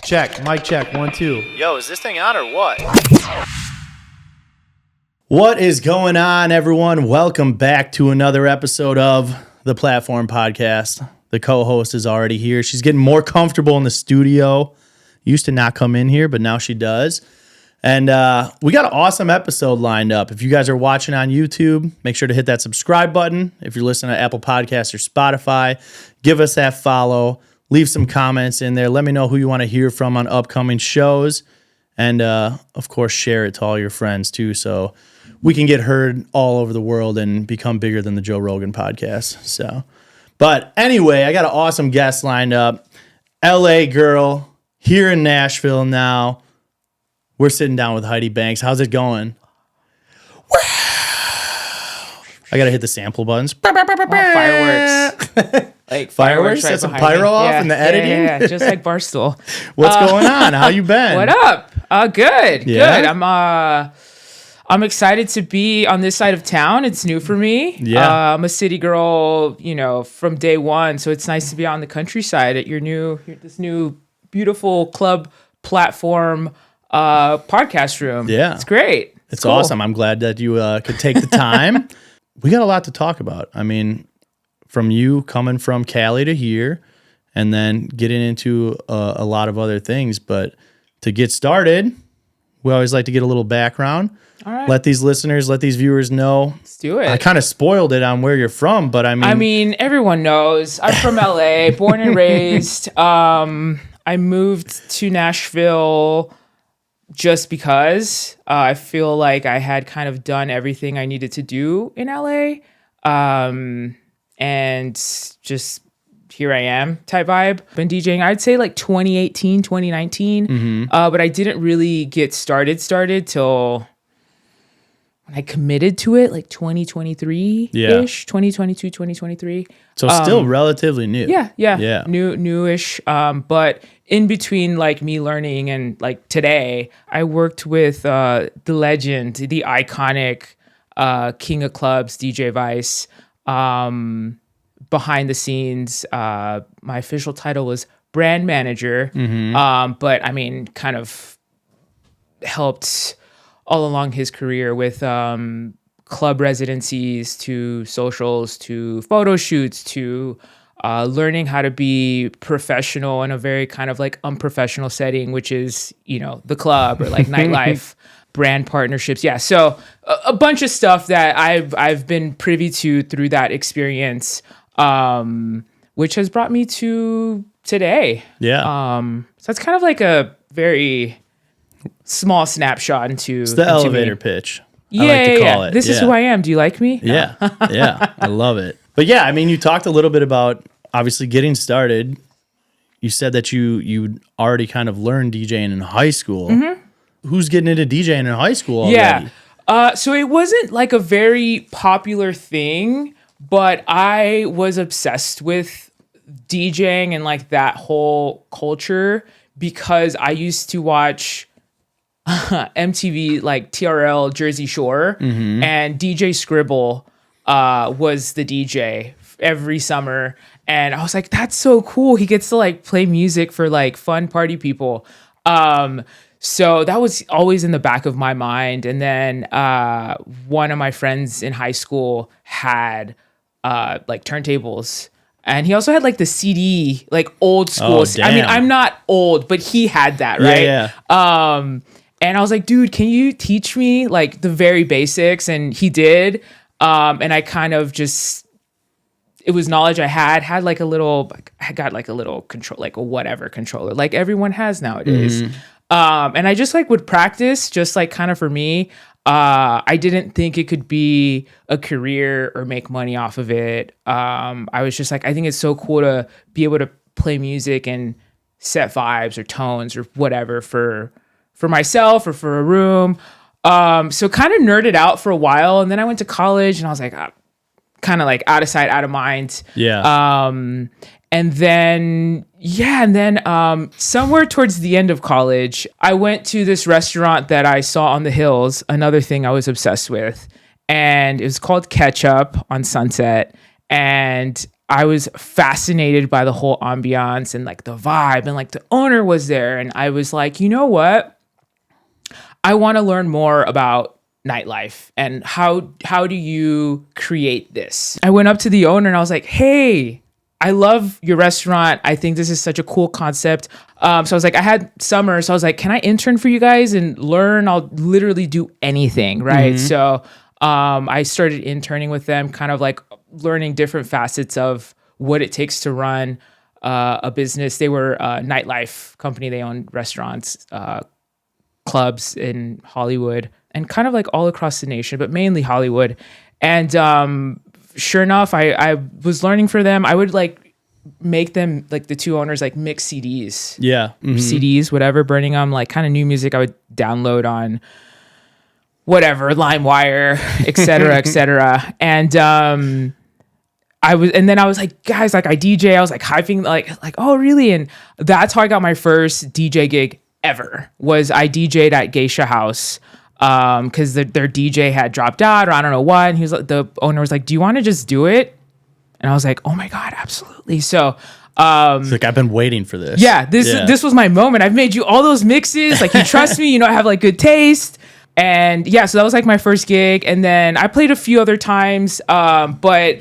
Check. Mic check. 1, 2. Yo, is this thing on or what? What is going on, everyone? Welcome back to another episode of the Platform Podcast. The co-host is already here. She's getting more comfortable in the studio. Used to not come in here, but now she does. And we got an awesome episode lined up. If you guys are watching on YouTube, make sure to hit that subscribe button. If you're listening to Apple Podcasts or Spotify, give us that follow. Leave some comments in there. Let me know who you want to hear from on upcoming shows. And, of course, share it to all your friends, too, so we can get heard all over the world and become bigger than the Joe Rogan podcast. So, but anyway, I got an awesome guest lined up. LA girl here in Nashville now. We're sitting down with Heidi Banks. How's it going? I got to hit the sample buttons. Fireworks. Like Fireworks? right That's a behind pyro me. off in the editing? Yeah, just like Barstool. What's going on? How you been? What up? Good. Yeah? Good. I'm excited to be on this side of town. It's new for me. Yeah. I'm a city girl, from day one. So it's nice to be on the countryside at this new beautiful club platform podcast room. Yeah. It's great. It's cool. awesome. I'm glad that you could take the time. We got a lot to talk about. I mean, from you coming from Cali to here and then getting into a lot of other things. But to get started, we always like to get a little background. All right. Let these listeners, let these viewers know. Let's do it. I kind of spoiled it on where you're from, but I mean, everyone knows. I'm from LA, born and raised. I moved to Nashville just because I feel like I had kind of done everything I needed to do in LA. And just here I am type vibe. Been DJing, I'd say like 2018, 2019. Mm-hmm. But I didn't really get started till when I committed to it, like 2023-ish, 2022, 2023. So still relatively new. Yeah. Newish. But in between like me learning and like today, I worked with the legend, the iconic King of Clubs, DJ Vice. Behind the scenes, my official title was brand manager. Mm-hmm. But I mean, kind of helped all along his career with club residencies to socials to photoshoots to learning how to be professional in a very kind of like unprofessional setting, which is, the club or like nightlife. Brand partnerships. Yeah. So a bunch of stuff that I've been privy to through that experience, which has brought me to today. Yeah. So that's kind of like a very small snapshot into it's the into elevator me. pitch. Yeah. I like to call it. This is who I am. Do you like me? Yeah. Yeah. I love it. But yeah, I mean, you talked a little bit about obviously getting started. You said that you already kind of learned DJing in high school. Mm-hmm. Who's getting into DJing in high school already? Yeah. So it wasn't like a very popular thing, but I was obsessed with DJing and like that whole culture because I used to watch MTV, like TRL Jersey Shore, mm-hmm. and DJ Scribble was the DJ every summer. And I was like, that's so cool. He gets to like play music for like fun party people. So that was always in the back of my mind. And then one of my friends in high school had like turntables. And he also had like the CD, like old school. Oh, I mean, I'm not old, but he had that, right? Yeah. And I was like, dude, can you teach me like the very basics? And he did. And I kind of just, it was knowledge I had like a little, like, I got like a little control, like a whatever controller, like everyone has nowadays. Mm-hmm. And I just like would practice just like kind of for me. I didn't think it could be a career or make money off of it. I was just like, I think it's so cool to be able to play music and set vibes or tones or whatever for myself or for a room. So kind of nerded out for a while. And then I went to college and I was like, kind of like out of sight, out of mind. Yeah. And then somewhere towards the end of college, I went to this restaurant that I saw on the hills, another thing I was obsessed with. And it was called Ketchup on Sunset. And I was fascinated by the whole ambiance and like the vibe, and like the owner was there. And I was like, you know what? I want to learn more about nightlife and how do you create this? I went up to the owner and I was like, hey, I love your restaurant. I think this is such a cool concept. So I was like, I had summer. So I was like, can I intern for you guys and learn? I'll literally do anything. Right. So I started interning with them, kind of like learning different facets of what it takes to run a business. They were a nightlife company. They owned restaurants, clubs in Hollywood and kind of like all across the nation, but mainly Hollywood. And sure enough, I was learning for them. I would like make them, like the two owners, like mix CDs. Yeah. CDs, whatever, burning them, like kind of new music I would download on whatever, LimeWire, et cetera, et cetera. And then I was like, guys, like I DJ. I was like hyping, like, oh, really? And that's how I got my first DJ gig ever. Was I DJ'd at Geisha House because their DJ had dropped out, or I don't know what. And he was like, the owner was like, do you want to just do it? And I was like, oh my God, absolutely. So it's like, I've been waiting for this. Yeah, this was my moment. I've made you all those mixes. Like, you trust me, I have like good taste. And yeah, so that was like my first gig. And then I played a few other times, but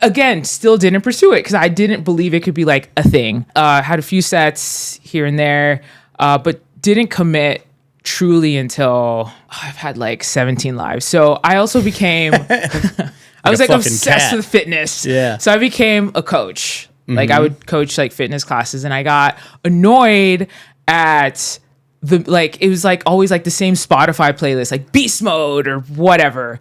again, still didn't pursue it because I didn't believe it could be like a thing. Had a few sets here and there, but didn't commit truly until I've had like 17 lives. So I also became, I was like obsessed with fitness. Yeah. So I became a coach. Like I would coach like fitness classes, and I got annoyed at it was like always like the same Spotify playlist, like beast mode or whatever.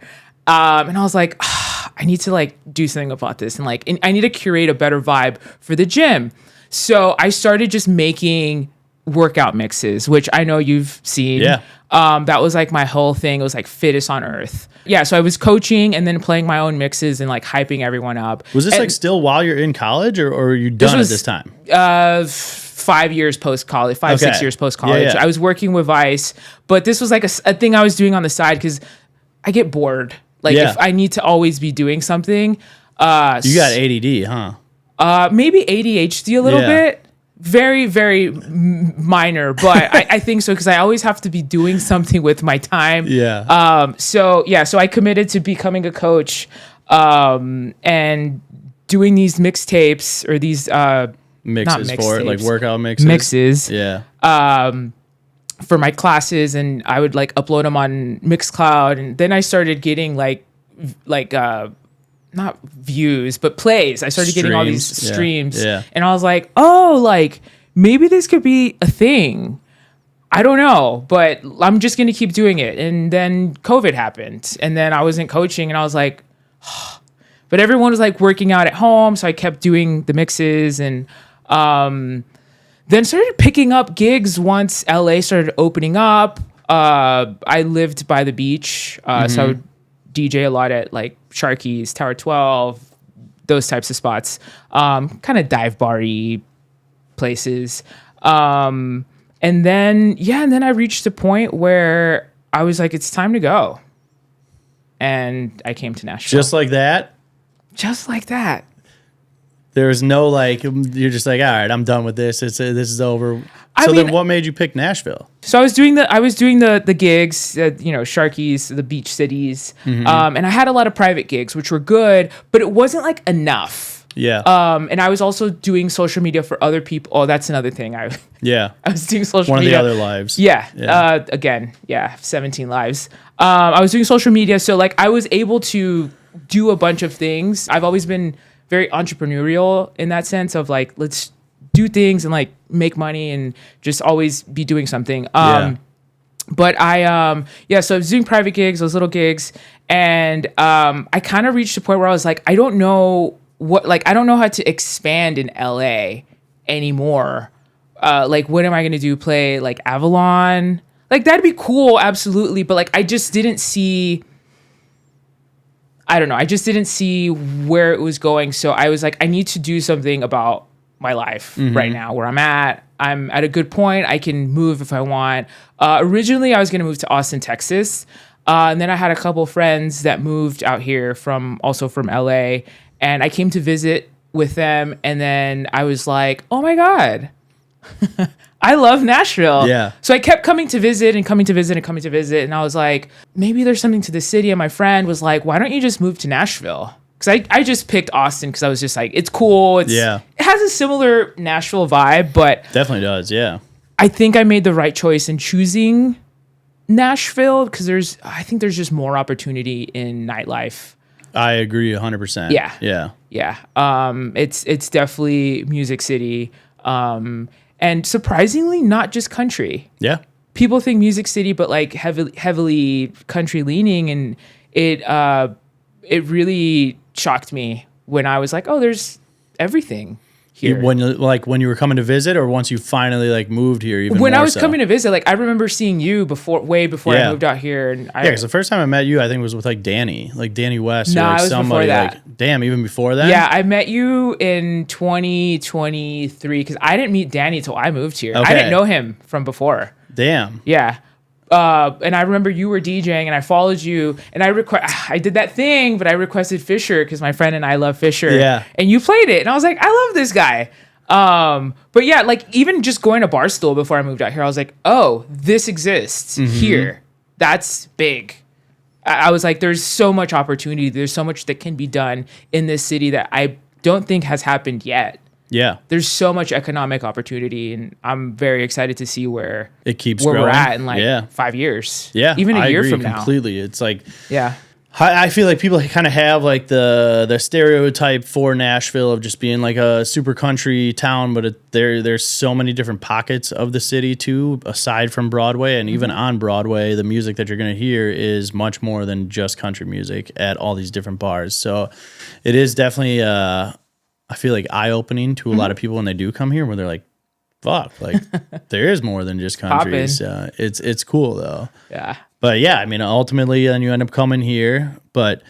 And I was like, I need to like do something about this. And like, I need to curate a better vibe for the gym. So I started just making workout mixes, which I know you've seen. Yeah. That was like my whole thing. It was like fittest on earth. Yeah. So I was coaching and then playing my own mixes and like hyping everyone up. Was this like still while you're in college, or are you done at this time? 5 years post-college, 6 years post-college. Yeah. I was working with Vice, but this was like a thing I was doing on the side because I get bored. Like if I need to always be doing something. You got ADD, huh? Maybe ADHD a little bit. Very, very minor, but I think so because I always have to be doing something with my time. Yeah. So I committed to becoming a coach and doing these mixtapes or these mixes for it, like workout mixes. Yeah. For my classes, and I would like upload them on Mixcloud, and then I started getting like not views but plays. I started getting all these streams. Yeah. And I was like, oh, like maybe this could be a thing. I don't know, but I'm just gonna keep doing it. And then COVID happened, and then I wasn't coaching, and I was like, but everyone was like working out at home, so I kept doing the mixes, and then started picking up gigs once LA started opening up. I lived by the beach, so I would DJ a lot at like Sharky's, Tower 12, those types of spots, kind of dive bar-y places. And then I reached a point where I was like, it's time to go. And I came to Nashville. Just like that? Just like that. There's no like, you're just like, all right, I'm done with this. This is over. Then what made you pick Nashville? So I was doing the gigs, Sharky's, the beach cities. And I had a lot of private gigs, which were good, but it wasn't like enough. Yeah. And I was also doing social media for other people. Oh, that's another thing. I was doing social media. One of the other lives. Yeah. 17 lives. I was doing social media. So like I was able to do a bunch of things. I've always been very entrepreneurial in that sense of like, let's do things and like make money and just always be doing something. But so I was doing private gigs, those little gigs. And I kind of reached a point where I was like, I don't know how to expand in LA anymore. Like, what am I going to do? Play like Avalon? Like, that'd be cool. Absolutely. But like, I just didn't see where it was going. So I was like, I need to do something about my life right now, where I'm at. I'm at a good point. I can move if I want. Originally, I was going to move to Austin, Texas. And then I had a couple friends that moved out here from LA. And I came to visit with them. And then I was like, oh my God, I love Nashville. Yeah. So I kept coming to visit and coming to visit and coming to visit. And I was like, maybe there's something to the city. And my friend was like, why don't you just move to Nashville? Because I just picked Austin because I was just like, it's cool. It has a similar Nashville vibe, but definitely does. Yeah. I think I made the right choice in choosing Nashville because I think there's just more opportunity in nightlife. I agree 100%. Yeah. Yeah. Yeah. It's definitely Music City. And surprisingly, not just country. Yeah. People think Music City, but like heavily country leaning, and it really shocked me when I was like, oh, there's everything here. When you were coming to visit, or once you finally like moved here, even when more I was so? coming to visit, like I remember seeing you way before I moved out here, and because the first time I met you, I think was with like Danny West. No, or like it was somebody before that. Like, damn, even before that. Yeah, I met you in 2023 because I didn't meet Danny till I moved here. Okay. I didn't know him from before. Damn. Yeah. And I remember you were DJing and I followed you and I did that thing, but I requested Fisher because my friend and I love Fisher. Yeah. And you played it and I was like, I love this guy. But yeah, like even just going to Barstool before I moved out here, I was like, oh, this exists here. That's big. I was like, there's so much opportunity. There's so much that can be done in this city that I don't think has happened yet. Yeah. There's so much economic opportunity, and I'm very excited to see where it keeps where growing. we're at in like 5 years. Yeah. Even a I year agree from now. completely. It's like, Yeah. I feel like people kind of have like the stereotype for Nashville of just being like a super country town, but there's so many different pockets of the city too, aside from Broadway, and even on Broadway, the music that you're going to hear is much more than just country music at all these different bars. So it is definitely, I feel like eye-opening to a lot of people when they do come here, where they're like, fuck, like there is more than just country. So it's cool though. Yeah. But yeah, I mean, ultimately, then you end up coming here. But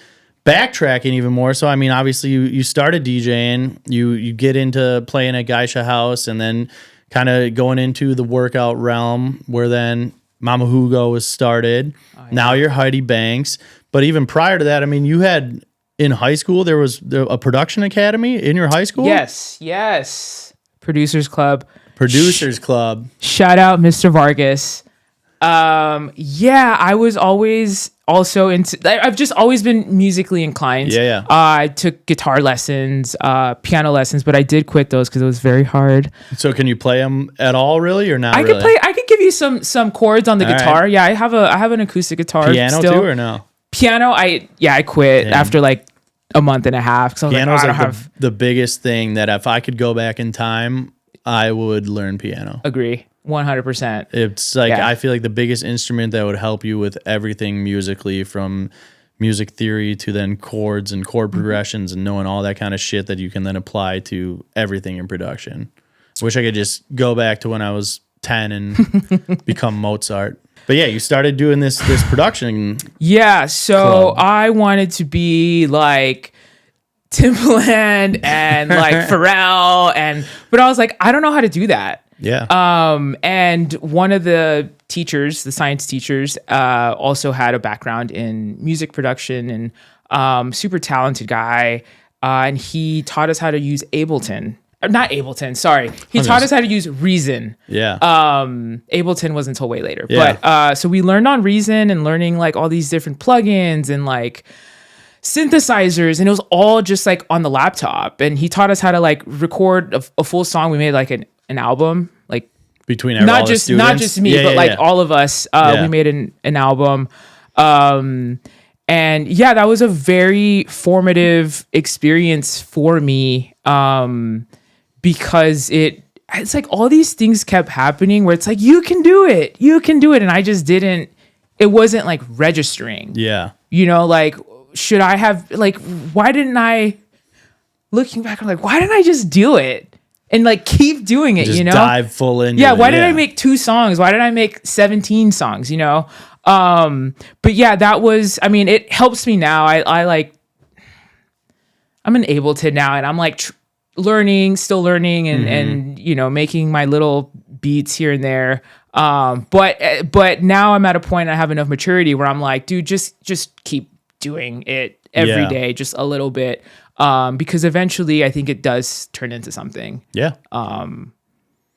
backtracking even more, so I mean, obviously, you started DJing, you get into playing at Geisha House, and then kind of going into the workout realm, where then Mama Hugo was started. Oh, yeah. Now you're Heidi Banks. But even prior to that, I mean, you had in high school there was a production academy in your high school. Yes. Producers Club. Shout out Mr. Vargas. Yeah, I was always also I've just always been musically inclined. Yeah. I took guitar lessons, piano lessons, but I did quit those because it was very hard. So can you play them at all, really, or not? I could give you some chords on the guitar. Right. Yeah, I have an acoustic guitar. Piano still. too, or no? Piano, I quit after like a month and a half. So piano's like the biggest thing that if I could go back in time, I would learn piano. Agree. 100%. It's like, I feel like the biggest instrument that would help you with everything musically, from music theory to then chords and chord progressions and knowing all that kind of shit that you can then apply to everything in production. Wish I could just go back to when I was 10 and become Mozart. But yeah, you started doing this production. Yeah, so I wanted to be like Timbaland and like Pharrell, but I was like, I don't know how to do that. Yeah. And one of the teachers, the science teachers, also had a background in music production, and super talented guy. And he taught us how to use Ableton. Not Ableton, sorry. He taught us how to use Reason. Yeah. Ableton wasn't until way later. Yeah. But so we learned on Reason and learning like all these different plugins and like synthesizers, and it was all just like on the laptop. And he taught us how to like record a full song. We made like an album, like between not just me, but like all of us. We made an album. And yeah, that was a very formative experience for me. Because it's like all these things kept happening where it's like, you can do it. And I just didn't, it wasn't like registering. Yeah. You know, like, should I have, like, why didn't I, looking back, I'm like, why didn't I just do it and like keep doing it, just you know? Dive full into it. Why did I make 2 songs? Why did I make 17 songs, you know? But yeah, that was, I mean, it helps me now. I like, I'm an Ableton now, and I'm like still learning and, you know, making my little beats here and there. But now I'm at a point, I have enough maturity where I'm like, dude, just keep doing it every day, just a little bit. because eventually I think it does turn into something. Yeah.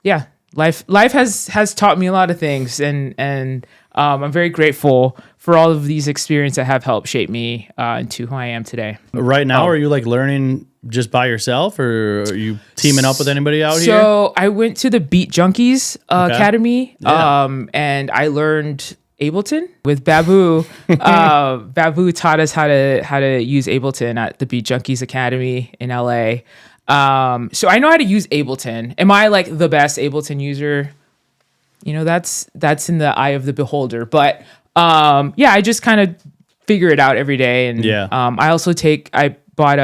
Yeah. Life has taught me a lot of things, and I'm very grateful for all of these experiences that have helped shape me into who I am today. Right now, are you like learning just by yourself, or are you teaming up with anybody out here? So I went to the Beat Junkies Academy, Yeah. and I learned Ableton with Babu. Babu taught us how to use Ableton at the Beat Junkies Academy in LA. So I know how to use Ableton. Am I like the best Ableton user? You know, that's in the eye of the beholder. But I just kind of figure it out every day. And I bought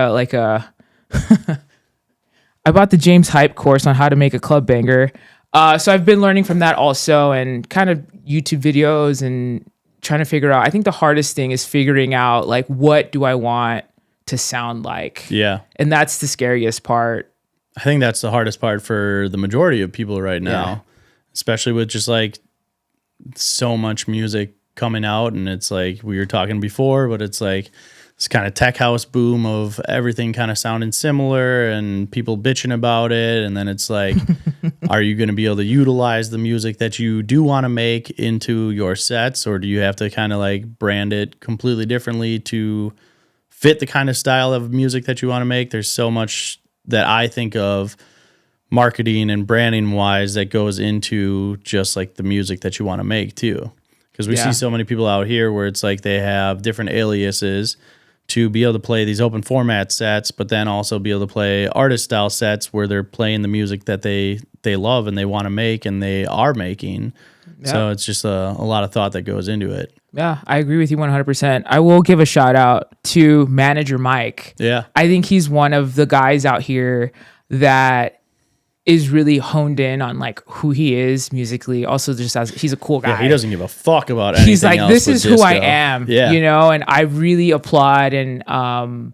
I bought the James Hype course on how to make a club banger. So I've been learning from that also, and kind of YouTube videos and trying to figure out. I think the hardest thing is figuring out like, what do I want to sound like? Yeah. And that's the scariest part. I think that's the hardest part for the majority of people right now, especially with just like so much music coming out. And it's like we were talking before, but it's like this kind of tech house boom of everything kind of sounding similar and people bitching about it. And then it's like, are you going to be able to utilize the music that you do want to make into your sets? Or do you have to kind of like brand it completely differently to fit the kind of style of music that you want to make? There's so much that I think of marketing and branding wise that goes into just like the music that you want to make too. Because we see so many people out here where it's like they have different aliases to be able to play these open format sets, but then also be able to play artist style sets where they're playing the music that they love and they want to make and they are making. Yeah. So it's just a lot of thought that goes into it. Yeah, I agree with you 100%. I will give a shout out to Manager Mike. Yeah. I think he's one of the guys out here that is really honed in on like who he is musically. Also, just as he's a cool guy. Yeah, he doesn't give a fuck about anything. He's like, else this but is disco. who I am. Yeah. You know, and I really applaud and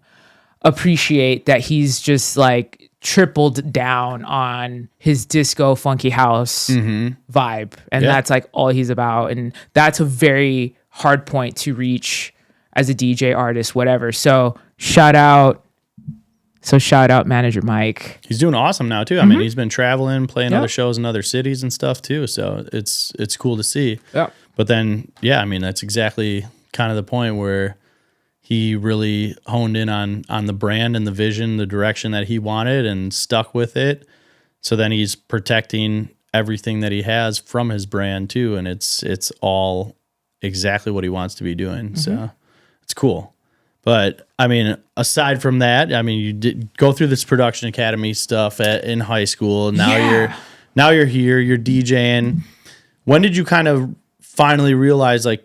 appreciate that he's just like tripled down on his disco funky house vibe. And that's like all he's about. And that's a very hard point to reach as a DJ artist, whatever. So shout out Manager Mike. He's doing awesome now too. I mean, he's been traveling, playing other shows in other cities and stuff too. So it's cool to see. Yeah. But then, yeah, I mean, that's exactly kind of the point where he really honed in on the brand and the vision, the direction that he wanted and stuck with it. So then he's protecting everything that he has from his brand too. And it's all exactly what he wants to be doing. So it's cool. But I mean, aside from that, I mean, you did go through this production academy stuff in high school. And now you're here, you're DJing. When did you kind of finally realize like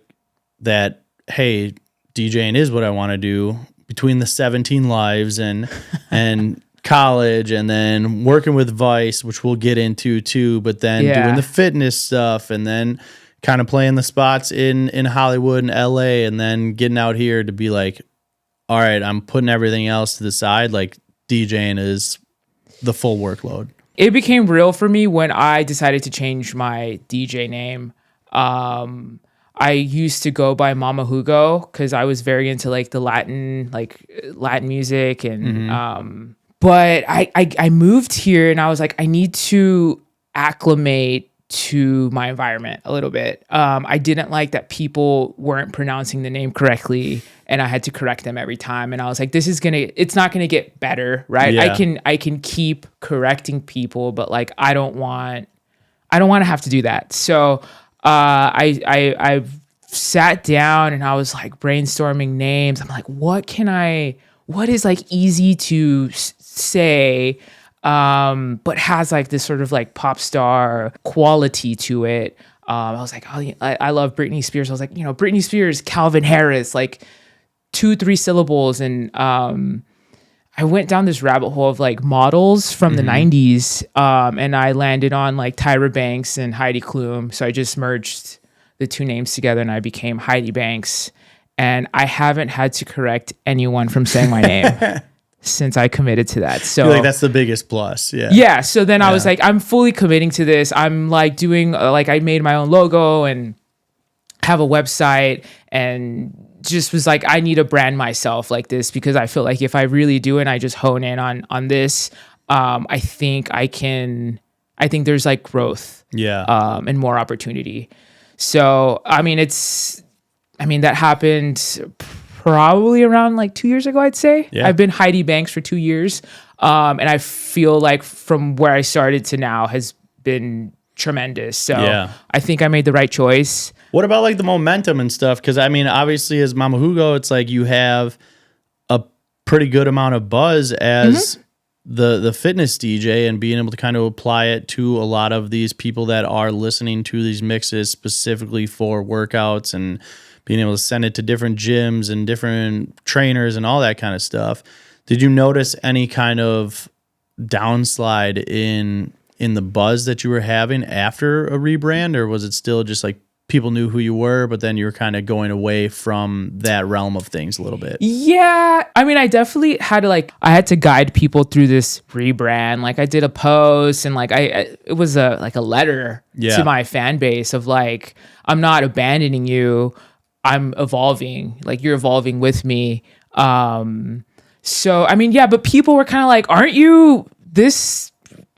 that, hey, DJing is what I want to do, between the 17 lives and college and then working with Vice, which we'll get into too, but then doing the fitness stuff and then kind of playing the spots in Hollywood and LA and then getting out here to be like, all right, I'm putting everything else to the side. Like DJing is the full workload. It became real for me when I decided to change my DJ name. I used to go by Mama Hugo because I was very into like the Latin music and but I moved here and I was like, I need to acclimate to my environment a little bit. I didn't like that people weren't pronouncing the name correctly and I had to correct them every time. And I was like, it's not gonna get better, right? Yeah. I can keep correcting people, but like I don't want to have to do that. So I sat down and I was like brainstorming names. I'm like, what is like easy to say, but has like this sort of like pop star quality to it. I was like, oh, I love Britney Spears. I was like, Britney Spears, Calvin Harris, like 2-3 syllables. And I went down this rabbit hole of like models from the 90s. And I landed on like Tyra Banks and Heidi Klum. So I just merged the two names together and I became Heidi Banks. And I haven't had to correct anyone from saying my name since I committed to that. So like that's the biggest plus. Yeah. Yeah. So then I was like, I'm fully committing to this. I'm like doing I made my own logo and have a website and just was like, I need to brand myself like this, because I feel like if I really do and I just hone in on this, I think there's like growth, and more opportunity. So, I mean, that happened probably around like 2 years ago, I'd say. Yeah. I've been Heidi Banks for 2 years. And I feel like from where I started to now has been tremendous. So I think I made the right choice. What about like the momentum and stuff? Because I mean, obviously as Mama Hugo, it's like you have a pretty good amount of buzz as the fitness DJ, and being able to kind of apply it to a lot of these people that are listening to these mixes specifically for workouts, and being able to send it to different gyms and different trainers and all that kind of stuff. Did you notice any kind of downslide in the buzz that you were having after a rebrand, or was it still just like people knew who you were, but then you were kind of going away from that realm of things a little bit? Yeah. I mean, I definitely had to guide people through this rebrand. Like I did a post, and like it was a letter to my fan base of like, I'm not abandoning you. I'm evolving. Like you're evolving with me. So, I mean, yeah, but people were kind of like, aren't you this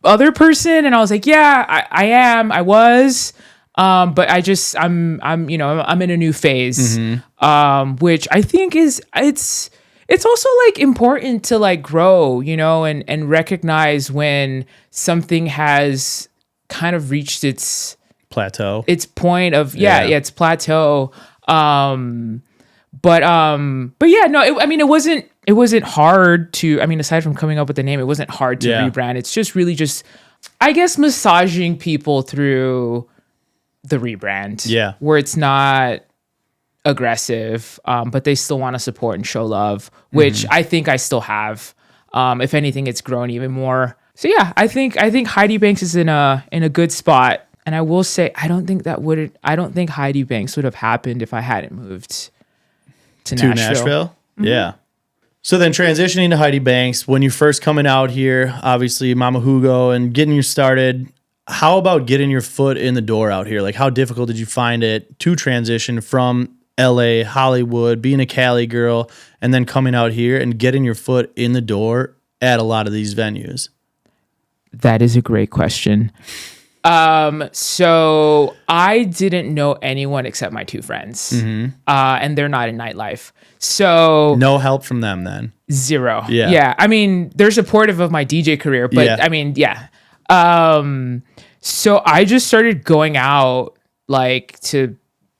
other person? And I was like, yeah, I am. I was. But I'm in a new phase, which I think it's also like important to like grow, and recognize when something has kind of reached its plateau, its point of, its plateau. But yeah, no, it wasn't hard to, I mean, aside from coming up with the name, it wasn't hard to rebrand. It's just really just, I guess, massaging people through the rebrand, where it's not aggressive, but they still want to support and show love, which I think I still have. If anything, it's grown even more. So yeah, I think Heidi Banks is in a good spot, and I will say I don't think Heidi Banks would have happened if I hadn't moved to Nashville. Yeah. So then transitioning to Heidi Banks, when you first coming out here, obviously Mama Hugo and getting you started. How about getting your foot in the door out here? Like, how difficult did you find it to transition from LA, Hollywood, being a Cali girl, and then coming out here and getting your foot in the door at a lot of these venues? That is a great question. So I didn't know anyone except my two friends, and they're not in nightlife. So no help from them then? Zero. Yeah. Yeah. I mean, they're supportive of my DJ career, but I mean, yeah. So I just started going out like to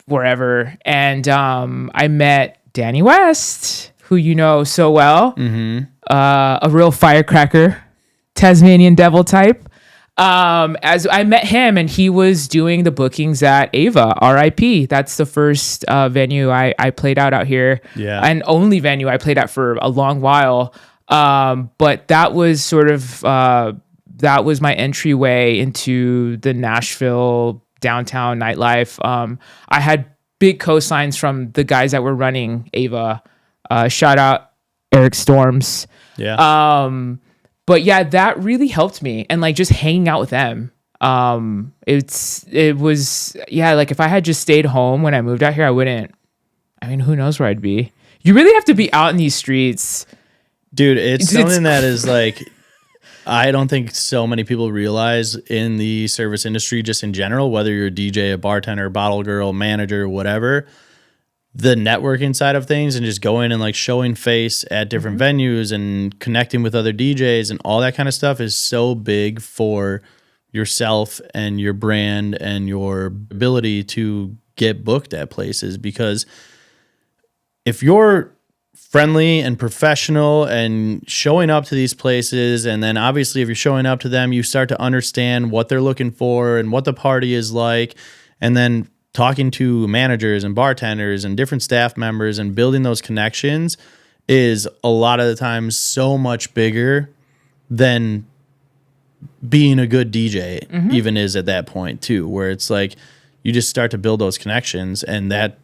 wherever, and I met Danny West, who you know so well, a real firecracker, Tasmanian devil type. As I met him, and he was doing the bookings at Ava, RIP. That's the first venue I played out here, and only venue I played at for a long while. But that was sort of that was my entryway into the Nashville downtown nightlife. I had big cosigns from the guys that were running Ava. Shout out Eric Storms. Yeah. But yeah, that really helped me, and like just hanging out with them. It was like if I had just stayed home when I moved out here, I mean, who knows where I'd be? You really have to be out in these streets. Dude, it's something that is like, I don't think so many people realize in the service industry, just in general, whether you're a DJ, a bartender, bottle girl, manager, whatever, the networking side of things and just going and like showing face at different venues and connecting with other DJs and all that kind of stuff is so big for yourself and your brand and your ability to get booked at places. Because if you're friendly and professional and showing up to these places, and then obviously if you're showing up to them, you start to understand what they're looking for and what the party is like, and then talking to managers and bartenders and different staff members and building those connections is a lot of the times so much bigger than being a good DJ even is at that point too, where it's like you just start to build those connections, and that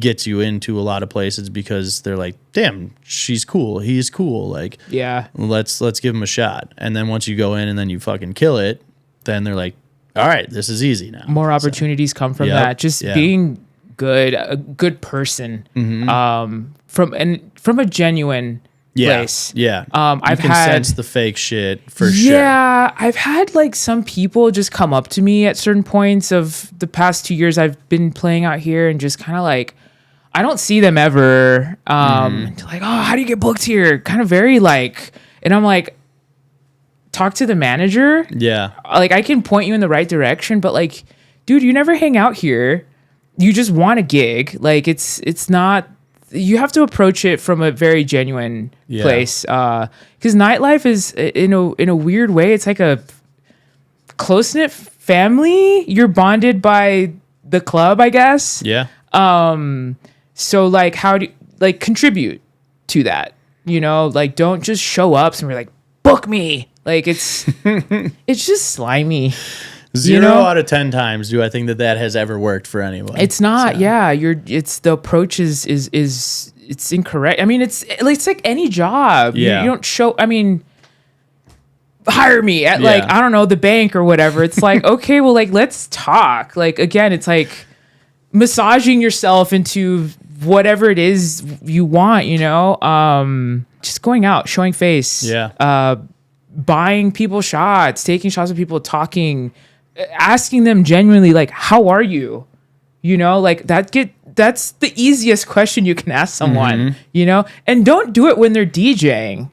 gets you into a lot of places because they're like, damn, she's cool, he's cool, like, yeah, let's give him a shot. And then once you go in and then you fucking kill it, then they're like, all right, this is easy now. More opportunities come from that. Just being a good person, from a genuine place. Yeah. I've can had sense the fake shit for sure. Yeah, I've had like some people just come up to me at certain points of the past 2 years I've been playing out here and just kind of like, I don't see them ever. Like, oh, how do you get booked here? Kind of very like, and I'm like, talk to the manager. Yeah. Like, I can point you in the right direction, but like, dude, you never hang out here. You just want a gig. Like, it's not, you have to approach it from a very genuine place. Because nightlife is, in a weird way, it's like a close-knit family. You're bonded by the club, I guess. Yeah. So like, how do you, like, contribute to that? You know, like, don't just show up and be like, book me. Like, it's just slimy. 0 out of 10 times do I think that has ever worked for anyone. It's not. So. Yeah, it's the approach is it's incorrect. I mean, it's like any job. Yeah. You don't show. I mean, hire me at like, I don't know, the bank or whatever. It's like, okay, well, like, let's talk. Like, again, it's like massaging yourself into whatever it is you want, you know? Just going out, showing face. Yeah. Buying people shots, taking shots with people, talking, asking them genuinely, like, how are you? You know, like, that's the easiest question you can ask someone, you know? And don't do it when they're DJing.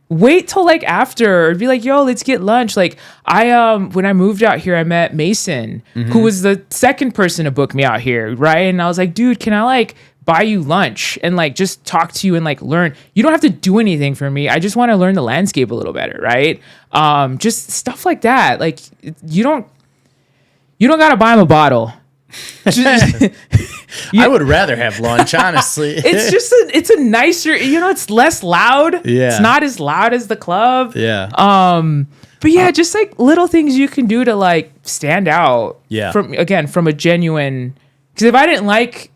Wait till like after, be like, yo, let's get lunch. Like, when I moved out here, I met Mason, who was the second person to book me out here, right? And I was like, dude, can I like buy you lunch and like just talk to you and like learn? You don't have to do anything for me. I just want to learn the landscape a little better, right? Just stuff like that. Like, you don't gotta buy him a bottle. I would rather have lunch, honestly. It's a nicer, you know, it's less loud. Yeah. It's not as loud as the club. Yeah. But yeah, just like little things you can do to like stand out. Yeah. From a genuine, because if I didn't like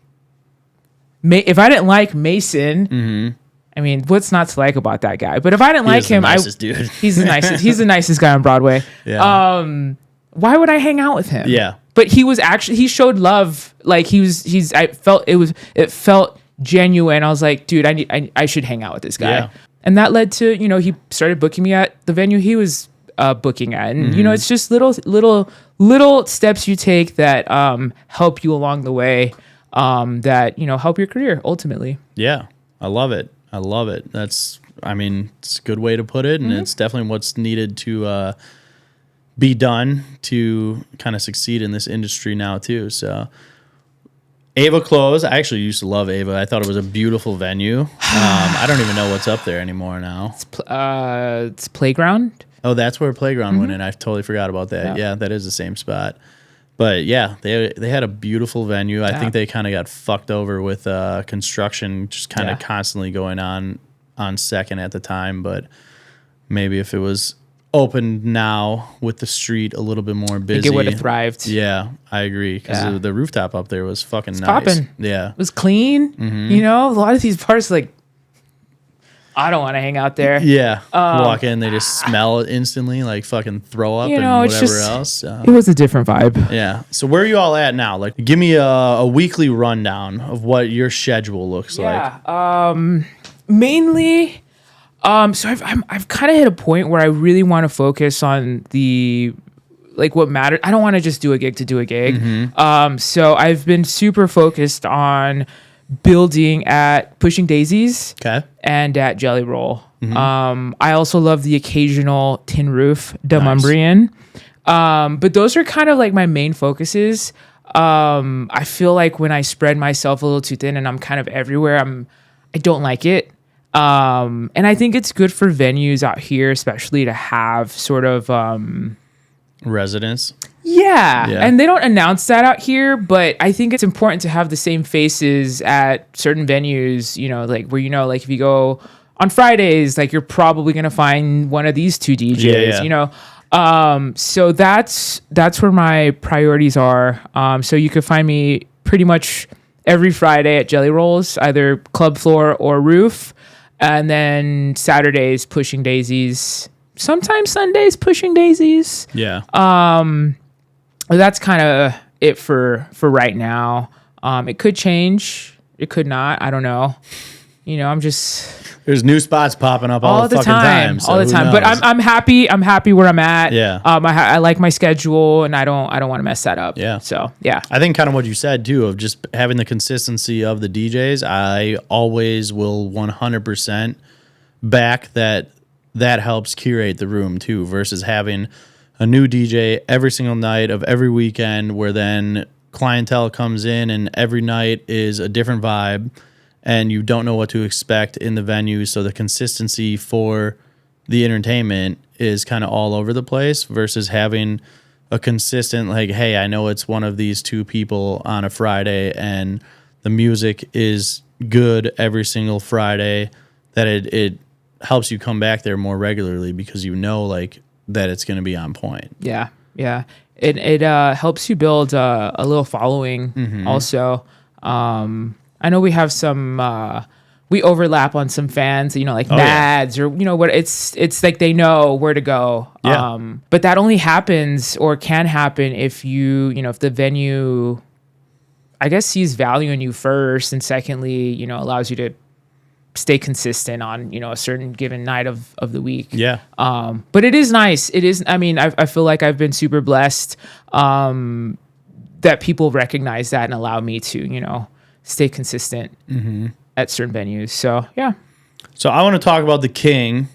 Mason, I mean, what's not to like about that guy? But if I didn't like him, dude. He's the nicest. He's the nicest guy on Broadway. Yeah. Why would I hang out with him? Yeah. But he showed love. Like it felt genuine. I was like, dude, I should hang out with this guy. Yeah. And that led to, you know, he started booking me at the venue he was booking at. And, you know, it's just little steps you take that help you along the way, that, you know, help your career ultimately. Yeah. I love it. It's a good way to put it. And it's definitely what's needed to be done to kind of succeed in this industry now too. So Ava closed. I actually used to love Ava. I thought it was a beautiful venue. I don't even know what's up there anymore now. It's Playground. Oh, that's where Playground went in. I totally forgot about that. Yeah, that is the same spot. But yeah, they had a beautiful venue. I think they kind of got fucked over with construction just kind of constantly going on second at the time. But maybe if it was open now with the street a little bit more busy, I think it would have thrived. Yeah, I agree, because the rooftop up there was fucking nice. Poppin'. Yeah, it was clean. You know, a lot of these parts, like, I don't want to hang out there. Yeah, walk in, they just smell it instantly, like fucking throw up, you know, and whatever else. So. It was a different vibe. Yeah. So where are you all at now? Like, give me a weekly rundown of what your schedule looks like. Mainly. So I've kind of hit a point where I really want to focus on what matters. I don't want to just do a gig to do a gig. So I've been super focused on building at Pushing Daisies and at Jelly Roll. I also love the occasional Tin Roof, Dumumbrian. But those are kind of like my main focuses. I feel like when I spread myself a little too thin and I'm kind of everywhere, I don't like it. And I think it's good for venues out here, especially to have sort of residents. Yeah. And they don't announce that out here, but I think it's important to have the same faces at certain venues, you know, like where, you know, like if you go on Fridays, like you're probably going to find one of these two DJs, you know? So that's where my priorities are. So you could find me pretty much every Friday at Jelly Rolls, either club floor or roof. And then Saturdays, Pushing Daisies. Sometimes Sundays, Pushing Daisies. Yeah. That's kind of it for right now. It could change. It could not. I don't know. I'm just There's new spots popping up all the fucking time. So all the time. who But knows? I'm happy. I'm happy where I'm at. Yeah. I like my schedule, and I don't want to mess that up. Yeah. So yeah. I think kind of what you said too, of just having the consistency of the DJs. I always will 100% back that helps curate the room too, versus having a new DJ every single night of every weekend, where then clientele comes in and every night is a different vibe, and you don't know what to expect in the venue. So the consistency for the entertainment is kind of all over the place, versus having a consistent, like, hey, I know it's one of these two people on a Friday and the music is good every single Friday, that it helps you come back there more regularly, because like that it's going to be on point. Yeah. Yeah. It helps you build a little following also. I know we have some, we overlap on some fans, like Mads or, what it's like they know where to go. Yeah. But that only happens or can happen if if the venue, I guess, sees value in you first. And secondly, allows you to stay consistent on, a certain given night of the week. Yeah. But it is nice. It is, I feel like I've been super blessed, that people recognize that and allow me to, stay consistent at certain venues. So yeah. So I want to talk about the king,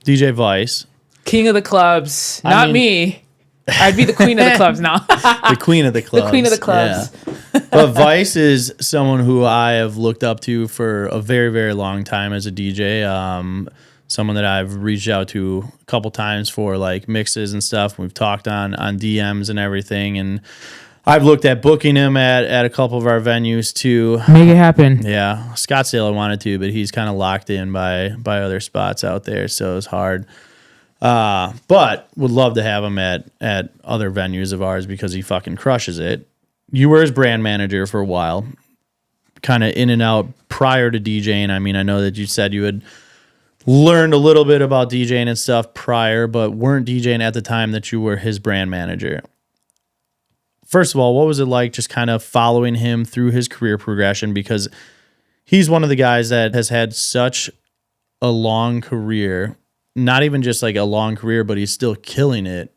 DJ Vice. King of the clubs. Not me. I'd be the queen of the clubs now. The queen of the clubs. The queen of the clubs. Yeah. But Vice is someone who I have looked up to for a very, very long time as a DJ. Someone that I've reached out to a couple times for like mixes and stuff. We've talked on DMs and everything. And I've looked at booking him at a couple of our venues too. Make it happen. Yeah. Scottsdale I wanted to, but he's kind of locked in by other spots out there. So it's hard. But would love to have him at other venues of ours, because he fucking crushes it. You were his brand manager for a while, kind of in and out prior to DJing. I know that you said you had learned a little bit about DJing and stuff prior, but weren't DJing at the time that you were his brand manager. First of all, what was it like just kind of following him through his career progression? Because he's one of the guys that has had such a long career. Not even just like a long career, but he's still killing it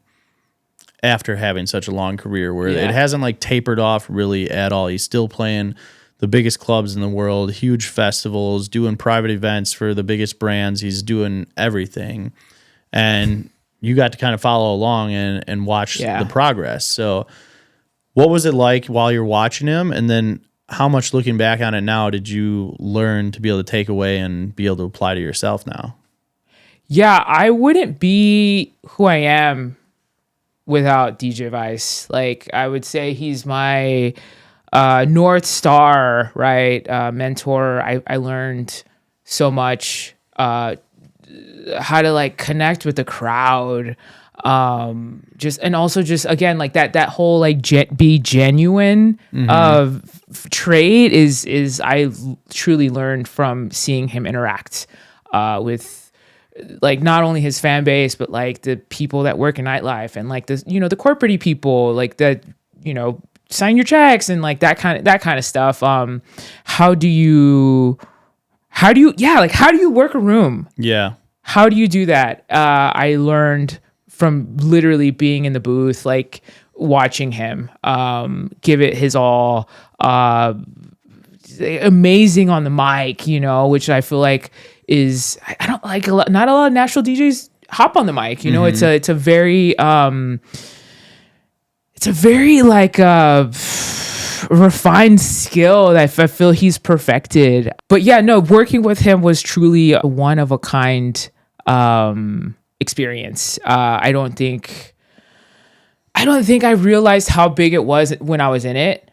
after having such a long career, where it hasn't like tapered off really at all. He's still playing the biggest clubs in the world, huge festivals, doing private events for the biggest brands. He's doing everything. And you got to kind of follow along and watch the progress. So what was it like while you're watching him? And then how much, looking back on it now, did you learn to be able to take away and be able to apply to yourself now? Yeah, I wouldn't be who I am without DJ Vice. Like, I would say he's my North Star, right? Mentor. I learned so much, how to like connect with the crowd. And also again, like that whole like be genuine trait is I truly learned from seeing him interact with like not only his fan base, but like the people that work in nightlife and like the the corporate people like that sign your checks and like that kind of stuff. How do you work a room? Yeah. How do you do that? I learned from literally being in the booth, like watching him give it his all. Amazing on the mic, which I feel like is, I don't like not a lot of Nashville DJs hop on the mic. It's a very like refined skill that I feel he's perfected. But yeah, no, working with him was truly a one of a kind experience. I don't think I realized how big it was when I was in it.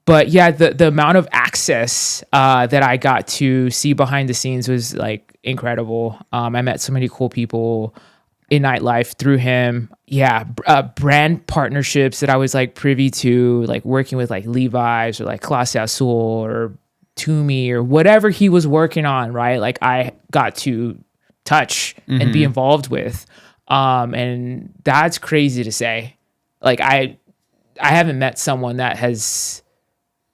But yeah, the amount of access that I got to see behind the scenes was like incredible. I met so many cool people in nightlife through him. Yeah, brand partnerships that I was like privy to, like working with like Levi's or like Clase Azul or Toomey or whatever he was working on, right? Like I got to touch and be involved with. And that's crazy to say. Like I I haven't met someone that has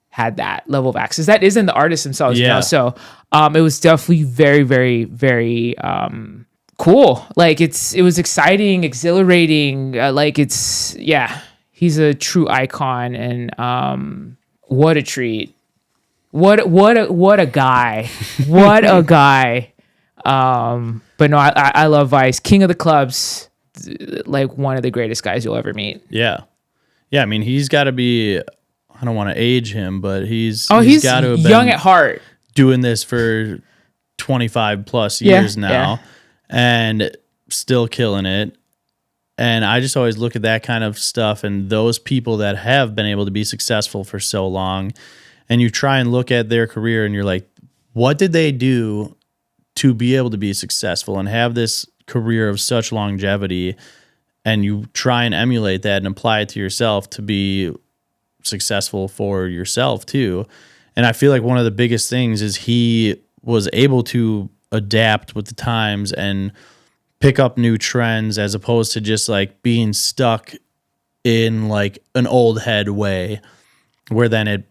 had that level of access. That isn't the artist themselves, you know? So it was definitely very, very, very cool. Like it was exciting, exhilarating. He's a true icon, and what a treat. What a guy. What a guy. But no, I love Vice. King of the clubs, like one of the greatest guys you'll ever meet. Yeah. Yeah, I mean, he's got to be, I don't want to age him, but he's got to have young been at heart. Doing this for 25 plus years now and still killing it. And I just always look at that kind of stuff and those people that have been able to be successful for so long, and you try and look at their career and you're like, what did they do to be able to be successful and have this career of such longevity? And you try and emulate that and apply it to yourself to be successful for yourself too. And I feel like one of the biggest things is he was able to adapt with the times and pick up new trends as opposed to just like being stuck in like an old head way where then it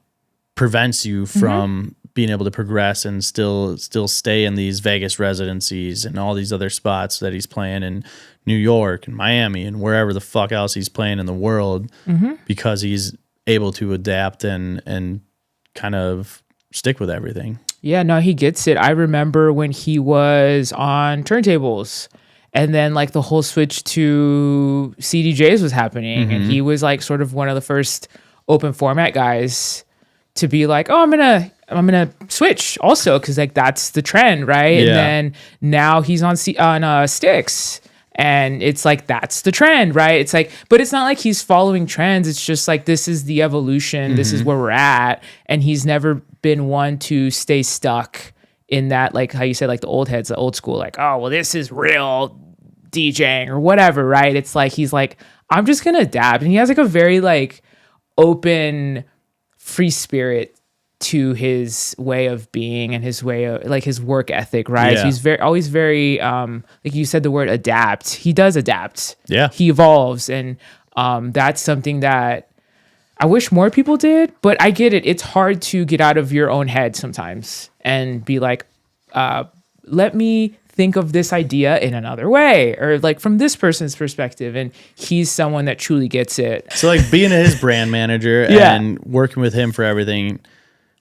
prevents you from being able to progress and still stay in these Vegas residencies and all these other spots that he's playing in New York and Miami and wherever the fuck else he's playing in the world, because he's able to adapt and kind of stick with everything. Yeah, no, he gets it. I remember when he was on turntables and then like the whole switch to CDJs was happening, and he was like sort of one of the first open format guys to be like, oh, I'm gonna switch also because like that's the trend, right? Yeah. And then now he's on sticks, and it's like that's the trend, right? It's like, but it's not like he's following trends. It's just like this is the evolution. This is where we're at, and he's never been one to stay stuck in that, like how you said, like the old heads, the old school, like, oh, well, this is real DJing or whatever, right? It's like he's like, I'm just gonna adapt, and he has like a very like open, free spirit to his way of being and his way of like his work ethic, right? Yeah. So he's always very like you said the word adapt. He does adapt. Yeah. He evolves, and that's something that I wish more people did, but I get it. It's hard to get out of your own head sometimes and be like, let me think of this idea in another way, or like from this person's perspective. And he's someone that truly gets it. So like being his brand manager and working with him for everything,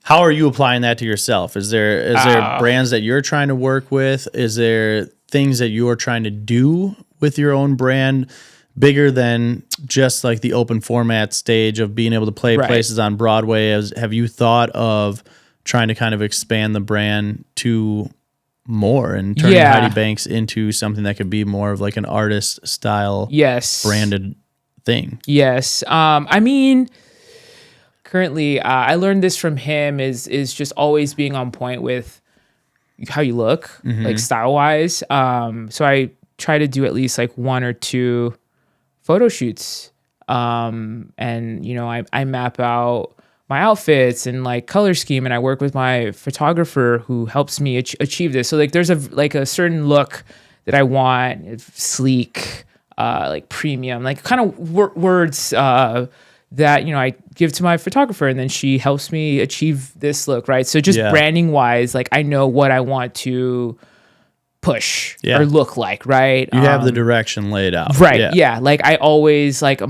how are you applying that to yourself? Is there brands that you're trying to work with? Is there things that you're trying to do with your own brand bigger than just like the open format stage of being able to play places on Broadway? Have you thought of trying to kind of expand the brand to more and turning Heidi Banks into something that could be more of like an artist style branded thing? Yes. I mean, currently, I learned this from him is just always being on point with how you look, like style wise. So I try to do at least like 1 or 2 photo shoots. And you know, I map out my outfits and like color scheme, and I work with my photographer who helps me achieve this. So like there's a certain look that I want, sleek, like premium, like kind of words that, you know, I give to my photographer, and then she helps me achieve this look, right? So just branding wise, like I know what I want to push or look like, right? You have the direction laid out. Right. Yeah. Like I always like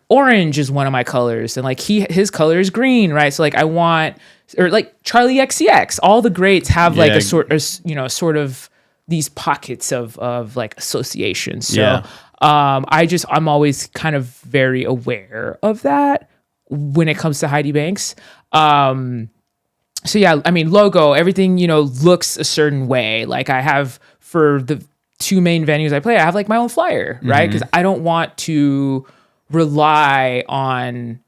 orange is one of my colors, and like his color is green, right? So like I want, or like Charlie XCX, all the greats have like a sort of these pockets of like association. So I'm always kind of very aware of that when it comes to Heidi Banks. So yeah, I mean, logo, everything, you know, looks a certain way. Like I have for the 2 main venues I play, I have like my own flyer, right? Because I don't want to rely on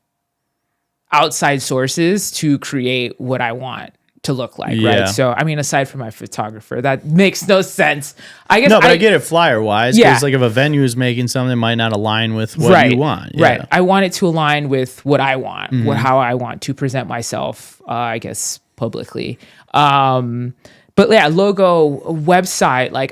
outside sources to create what I want to look like, right? So, I mean, aside from my photographer, that makes no sense. I guess no, but I get it flyer wise, because like if a venue is making something, it might not align with what you want. Right. I want it to align with what I want, how I want to present myself, I guess, publicly. But yeah, logo, website, like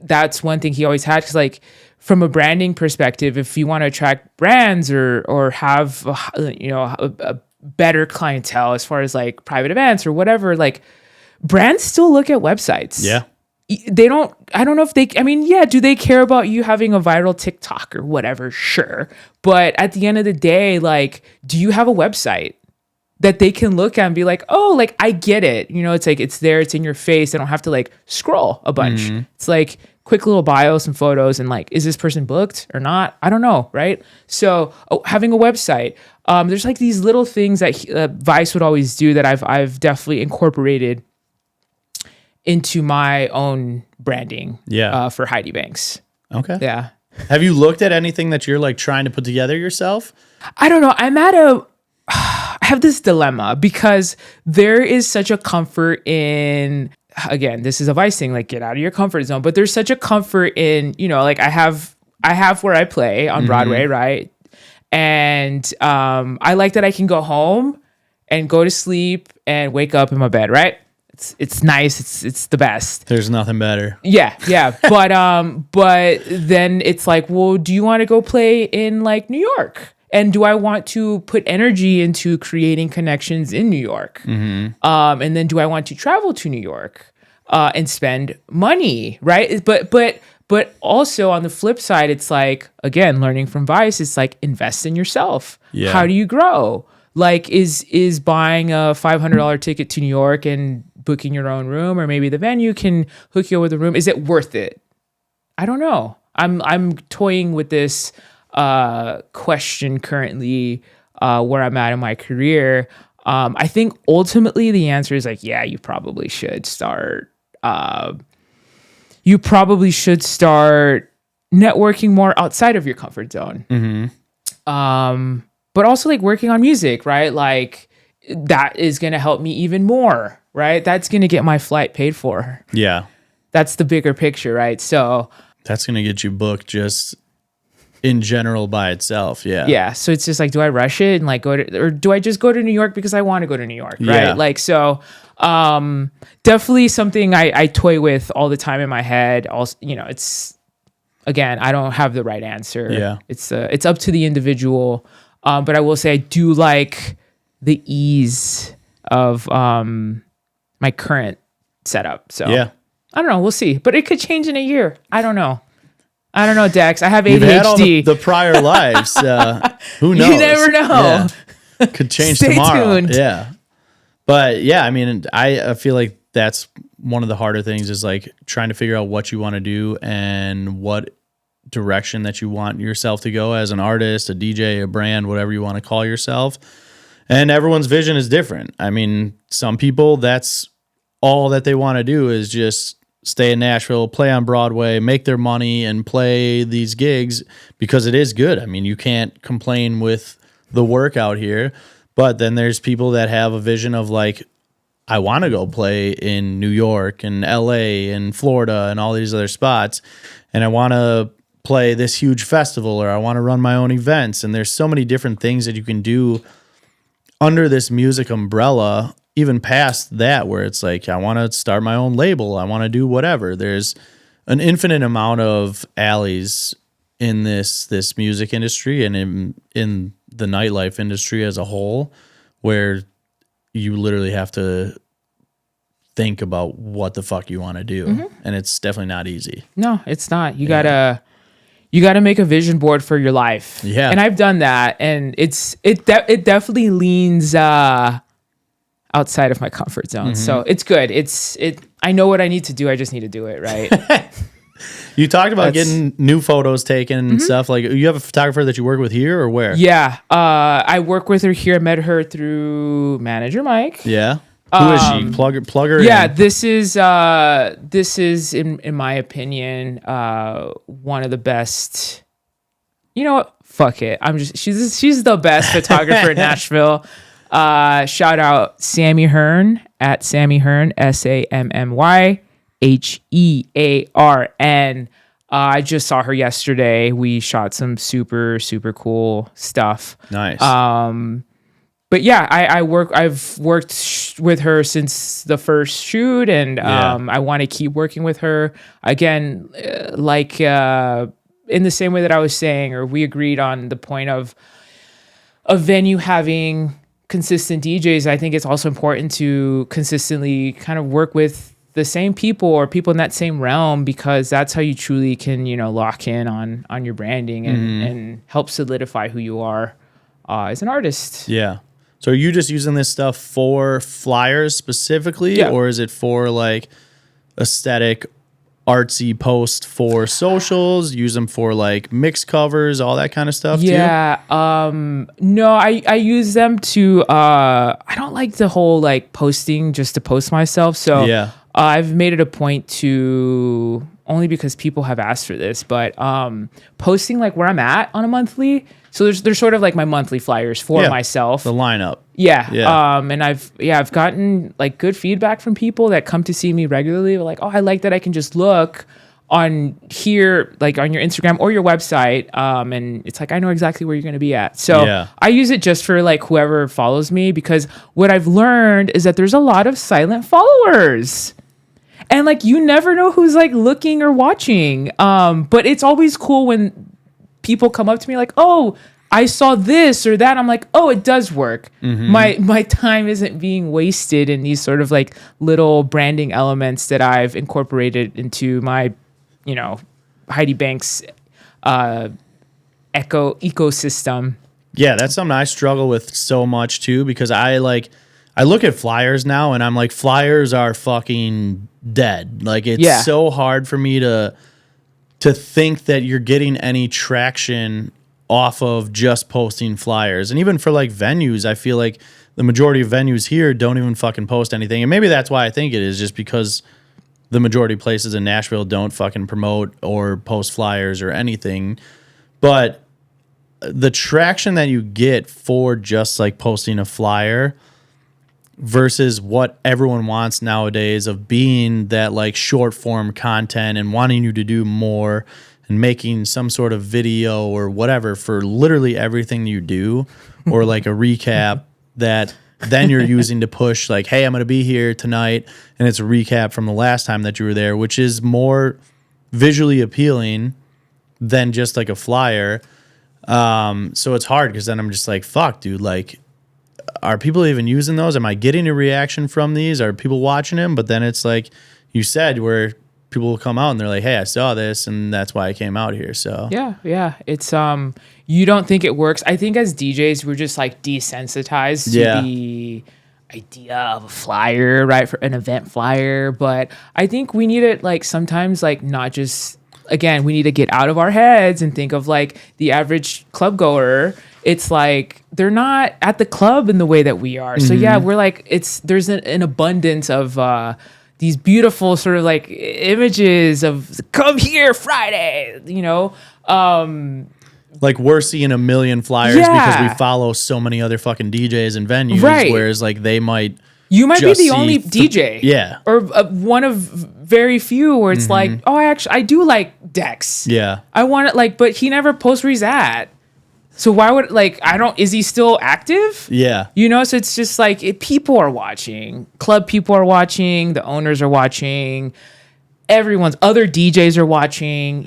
that's one thing he always had, because like from a branding perspective, if you want to attract brands or have a better clientele as far as like private events or whatever, like brands still look at websites. Yeah. I don't know if they, I mean, yeah, do they care about you having a viral TikTok or whatever? Sure. But at the end of the day, like, do you have a website that they can look at and be like, oh, like, I get it. You know, it's like, it's there, it's in your face. They don't have to like scroll a bunch. It's like quick little bio, some photos, and like, is this person booked or not? I don't know. Right. So having a website, there's like these little things that Vice would always do that I've definitely incorporated into my own branding. For Heidi Banks. Okay. Yeah. Have you looked at anything that you're like trying to put together yourself? I don't know. I have this dilemma because there is such a comfort in, again, this is a Vice thing, like get out of your comfort zone, but there's such a comfort in, you know, like I have where I play on Broadway, right? And I like that I can go home and go to sleep and wake up in my bed, right? It's nice. It's the best. There's nothing better. Yeah. But then it's like, well, do you want to go play in like New York? And do I want to put energy into creating connections in New York? And then do I want to travel to New York and spend money, right? But also on the flip side, it's like, again, learning from Vice, it's like invest in yourself. Yeah. How do you grow? Like, is buying a $500 ticket to New York and booking your own room, or maybe the venue can hook you up with a room, is it worth it? I don't know. I'm toying with this question currently where I'm at in my career. I think ultimately the answer is like, yeah, you probably should start. You probably should start networking more outside of your comfort zone. But also like working on music, right? Like that is going to help me even more, right? That's going to get my flight paid for. Yeah. That's the bigger picture, right? So that's going to get you booked just in general by itself. Yeah. Yeah. So it's just like, do I rush it and like or do I just go to New York because I want to go to New York? Right. Yeah. Like, so definitely something I toy with all the time in my head. Also, you know, it's, again, I don't have the right answer. Yeah. It's up to the individual. But I will say I do like the ease of my current setup. So yeah. I don't know. We'll see. But it could change in a year. I don't know, Dex. I have ADHD. You've had all the prior lives. Who knows? You never know. Yeah. Could change Stay tomorrow. tuned. Yeah. But yeah, I mean, I feel like that's one of the harder things is like trying to figure out what you want to do and what direction that you want yourself to go as an artist, a DJ, a brand, whatever you want to call yourself. And everyone's vision is different. I mean, some people, that's all that they want to do is just stay in Nashville, play on Broadway, make their money and play these gigs because it is good. I mean, you can't complain with the work out here. But then there's people that have a vision of like, I want to go play in New York and LA and Florida and all these other spots. And I want to play this huge festival, or I want to run my own events. And there's so many different things that you can do under this music umbrella, even past that, where it's like, I want to start my own label. I want to do whatever. There's an infinite amount of alleys in this music industry and in the nightlife industry as a whole, where you literally have to think about what the fuck you want to do. And it's definitely not easy. No, it's not. You gotta make a vision board for your life. Yeah. And I've done that, and it definitely leans outside of my comfort zone. So it's good. I know what I need to do. I just need to do it, right? You talked about getting new photos taken and stuff. Like, you have a photographer that you work with here or where? Yeah. I work with her here. I met her through manager Mike. Yeah. Who is she? Plugger? Yeah, in? This is in my opinion, one of the best. You know what? Fuck it. She's the best photographer in Nashville. Shout out Sammy Hearn at Sammy Hearn, SammyHearn. I just saw her yesterday. We shot some super, super cool stuff. Nice. But yeah, I've worked with her since the first shoot, and I want to keep working with her. Again, like in the same way that I was saying, or we agreed on the point of a venue having consistent DJs, I think it's also important to consistently kind of work with the same people or people in that same realm, because that's how you truly can, lock in on your branding and help solidify who you are as an artist. Yeah. So are you just using this stuff for flyers specifically, or is it for like aesthetic, artsy post for socials? Use them for like mix covers, all that kind of stuff too? No, I use them to, I don't like the whole like posting just to post myself. So I've made it a point to, only because people have asked for this, but posting like where I'm at on a monthly. So there's sort of like my monthly flyers for myself. The lineup. Yeah. And I've gotten like good feedback from people that come to see me regularly. They're like, oh, I like that I can just look on here, like on your Instagram or your website. And it's like, I know exactly where you're going to be at. So I use it just for like whoever follows me, because what I've learned is that there's a lot of silent followers. And like, you never know who's like looking or watching. But it's always cool when people come up to me like, oh, I saw this or that. I'm like, oh, it does work. My time isn't being wasted in these sort of like little branding elements that I've incorporated into my, Heidi Banks ecosystem. Yeah, that's something I struggle with so much too, because I look at flyers now and I'm like, flyers are fucking dead. Like it's so hard for me to think that you're getting any traction off of just posting flyers. And even for like venues, I feel like the majority of venues here don't even fucking post anything. And maybe that's why I think it is, just because the majority of places in Nashville don't fucking promote or post flyers or anything. But the traction that you get for just like posting a flyer versus what everyone wants nowadays of being that like short form content and wanting you to do more and making some sort of video or whatever for literally everything you do, or like a recap that then you're using to push like, hey, I'm going to be here tonight, and it's a recap from the last time that you were there, which is more visually appealing than just like a flyer. So it's hard, because then I'm just like, fuck, dude, like, are people even using those? Am I getting a reaction from these? Are people watching them? But then it's like you said, where people will come out and they're like, hey, I saw this and that's why I came out here. So yeah. It's you don't think it works. I think as DJs, we're just like desensitized to the idea of a flyer, right? For an event flyer. But I think we need it like sometimes like not just, again, we need to get out of our heads and think of like the average club goer. It's like they're not at the club in the way that we are. So we're like, there's an abundance of these beautiful sort of like images of come here Friday, like we're seeing a million flyers because we follow so many other fucking DJs and venues, whereas like you might be the only DJ, or one of very few where it's like, oh, I do like Dex. Yeah, I want it like, but he never posts where he's at. So why would is he still active? Yeah. So it's just like people are watching. Club people are watching. The owners are watching. Other DJs are watching,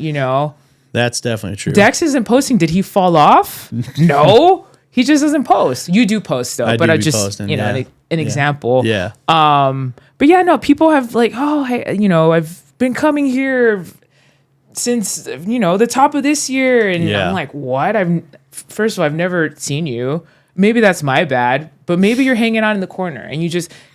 That's definitely true. Dex isn't posting. Did he fall off? No. He just doesn't post. You do post though. I just posting, an example. Yeah. But yeah, no, people have like, oh, hey, I've been coming here since, the top of this year. And I'm like, what? First of all, I've never seen you. Maybe that's my bad, but maybe you're hanging out in the corner and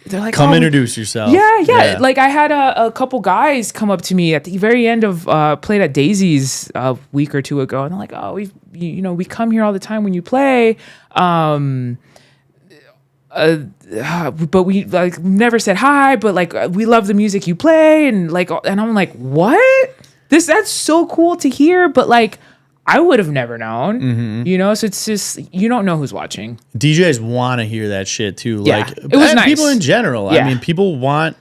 they're like, come introduce yourself. Yeah. Like I had a couple guys come up to me at the very end of played at Daisies a week or two ago. And they're like, oh, we come here all the time when you play. But we like never said hi, but like, we love the music you play. And I'm like, what? That's so cool to hear. But like, I would have never known, so it's just, you don't know who's watching. DJs want to hear that shit too. Yeah, like it was nice. People in general. Yeah. I mean, people want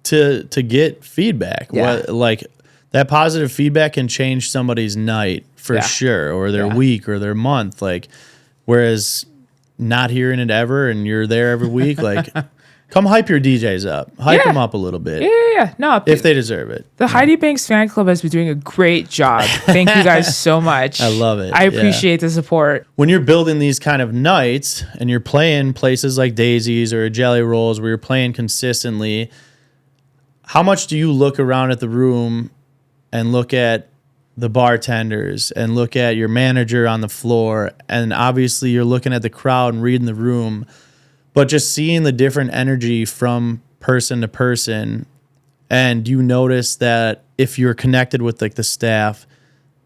to get feedback. Yeah. Like that positive feedback can change somebody's night for sure, or their week or their month. Like, whereas not hearing it ever and you're there every week, like Come hype your DJs up. Hype them up a little bit. Yeah. No, if they deserve it. The Heidi Banks fan club has been doing a great job. Thank you guys so much. I love it. I appreciate the support. When you're building these kind of nights and you're playing places like Daisies or Jelly Rolls where you're playing consistently, how much do you look around at the room and look at the bartenders and look at your manager on the floor? And obviously you're looking at the crowd and reading the room, but just seeing the different energy from person to person. And you notice that if you're connected with like the staff,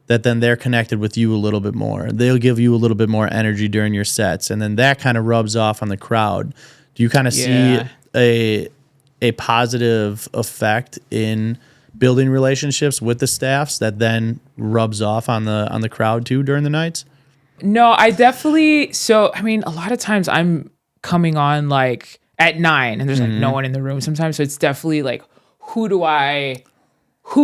that then they're connected with you a little bit more. They'll give you a little bit more energy during your sets. And then that kind of rubs off on the crowd. Do you kind of see a positive effect in building relationships with the staffs that then rubs off on the crowd too during the nights? No, I definitely. So, I mean, a lot of times I'm coming on like at 9 and there's like no one in the room sometimes. So it's definitely like, who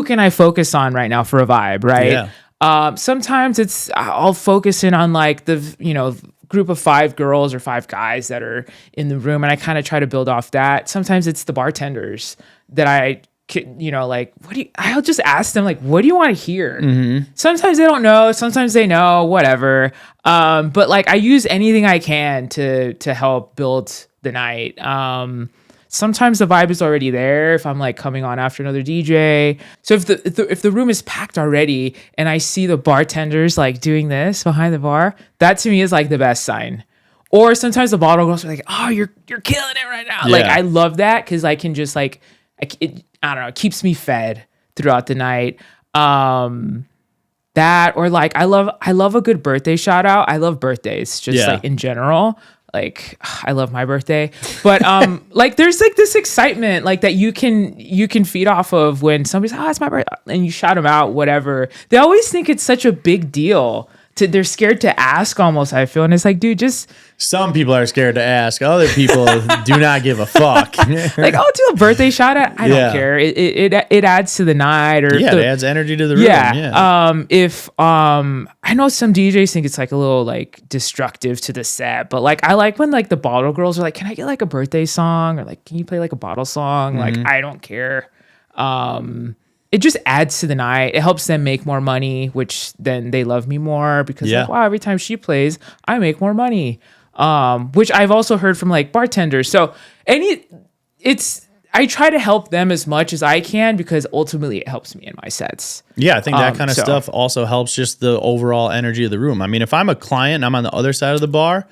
can I focus on right now for a vibe, right? Yeah. Sometimes I'll focus in on like the, group of 5 girls or 5 guys that are in the room, and I kind of try to build off that. Sometimes it's the bartenders that I'll just ask them like, what do you want to hear? Sometimes they don't know, sometimes they know, whatever. But like I use anything I can to help build the night. Sometimes the vibe is already there if I'm like coming on after another DJ. So if the room is packed already and I see the bartenders like doing this behind the bar, that to me is like the best sign. Or sometimes the bottle girls are like, "Oh, you're killing it right now." Yeah. Like I love that because I can just like I don't know, it keeps me fed throughout the night. That or like I love a good birthday shout out. I love birthdays just like in general. Like I love my birthday, but like there's like this excitement like that you can feed off of when somebody's it's my birthday and you shout them out, whatever. They always think it's such a big deal. They're scared to ask almost, I feel, and it's like, dude, just some people are scared to ask. Other people do not give a fuck. Like, oh, do a birthday shout out. I don't care. It adds to the night, or it adds energy to the room. If I know some DJs think it's like a little like destructive to the set, but like I like when like the bottle girls are like, can I get like a birthday song, or like can you play like a bottle song? Like I don't care. It just adds to the night. It helps them make more money, which then they love me more because like, wow, every time she plays, I make more money. Which I've also heard from like bartenders. So I try to help them as much as I can because ultimately it helps me in my sets. Yeah, I think that kind of stuff also helps just the overall energy of the room. I mean, if I'm a client and I'm on the other side of the bar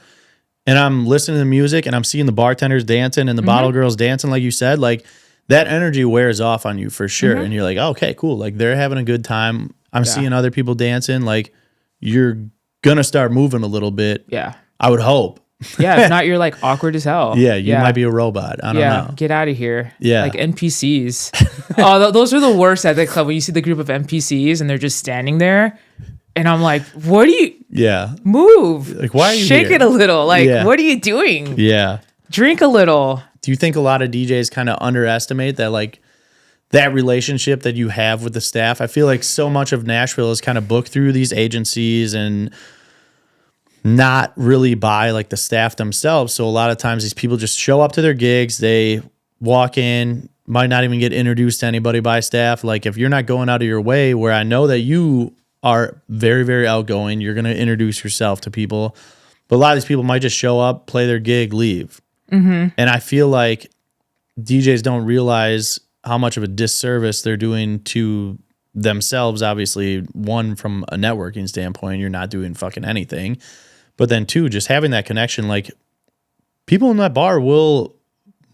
and I'm listening to the music and I'm seeing the bartenders dancing and the bottle girls dancing, like you said, like that energy wears off on you for sure. And you're like, oh, okay, cool. Like they're having a good time. I'm seeing other people dancing. Like you're going to start moving a little bit. Yeah. I would hope. Yeah. If not, you're like awkward as hell. Yeah. You might be a robot. I don't know. Get out of here. Yeah. Like NPCs. Oh, those are the worst at the club when you see the group of NPCs and they're just standing there. And I'm like, what do you move? Like, why are you Shake here? It a little. Like, what are you doing? Yeah. Drink a little. Do you think a lot of DJs kind of underestimate that, like, that relationship that you have with the staff? I feel like so much of Nashville is kind of booked through these agencies and not really by, like, the staff themselves. So a lot of times these people just show up to their gigs. They walk in, might not even get introduced to anybody by staff. Like, if you're not going out of your way, where I know that you are very, very outgoing, you're going to introduce yourself to people. But a lot of these people might just show up, play their gig, leave. And I feel like DJs don't realize how much of a disservice they're doing to themselves. Obviously, one, from a networking standpoint, you're not doing fucking anything. But then two, just having that connection, like people in that bar will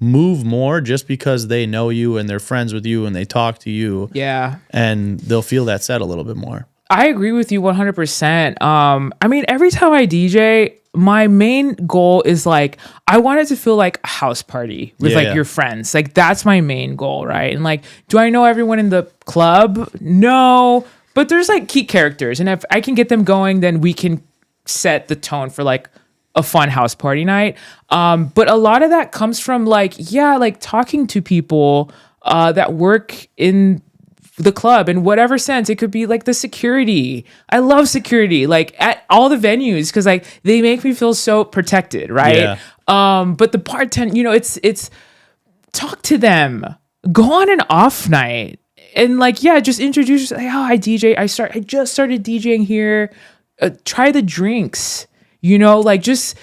move more just because they know you and they're friends with you and they talk to you. Yeah. And they'll feel that set a little bit more. I agree with you 100%. I mean, every time I DJ, my main goal is like, I want it to feel like a house party with your friends. Like that's my main goal, right? And like, do I know everyone in the club? No, but there's like key characters. And if I can get them going, then we can set the tone for like a fun house party night. But a lot of that comes from like talking to people that work in the club in whatever sense. It could be like the security. I love security, like at all the venues, because like they make me feel so protected, right? But the bartender, it's talk to them, go on an off night, and like, yeah, just introduce yourself. Like, oh, I DJ. I just started DJing here. Try the drinks, like just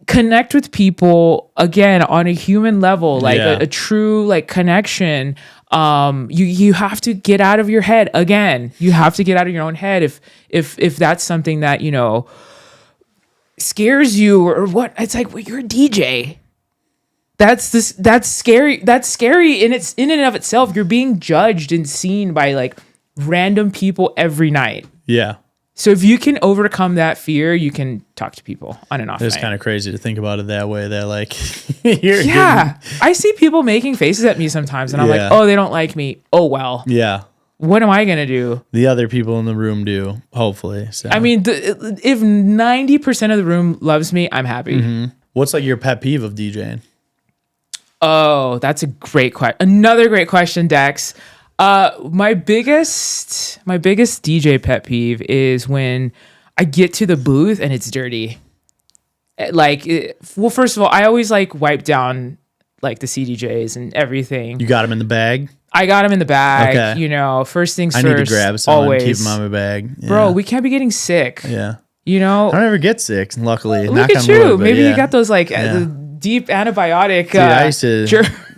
connect with people again on a human level, like a true like connection. You have to get out of your head again. You have to get out of your own head if that's something that scares you or what. It's like, well, you're a DJ. That's scary. That's scary, and it's in and of itself. You're being judged and seen by like random people every night. Yeah. So if you can overcome that fear, you can talk to people on and off night. It's kind of crazy to think about it that way. That like, I see people making faces at me sometimes, and I'm like, oh, they don't like me. Oh well. Yeah. What am I gonna do? The other people in the room do, hopefully. So. I mean, if 90% of the room loves me, I'm happy. Mm-hmm. What's like your pet peeve of DJing? Oh, that's a great question. Another great question, Dex. My biggest DJ pet peeve is when I get to the booth and it's dirty. Well, first of all, I always like wipe down like the CDJs and everything. You got them in the bag? I got them in the bag. Okay. First things I first. need to grab some always. and keep them on my bag. Yeah. Bro, we can't be getting sick. Yeah. I don't ever get sick, luckily. Look at you. Maybe you got those like deep antibiotic. Dude,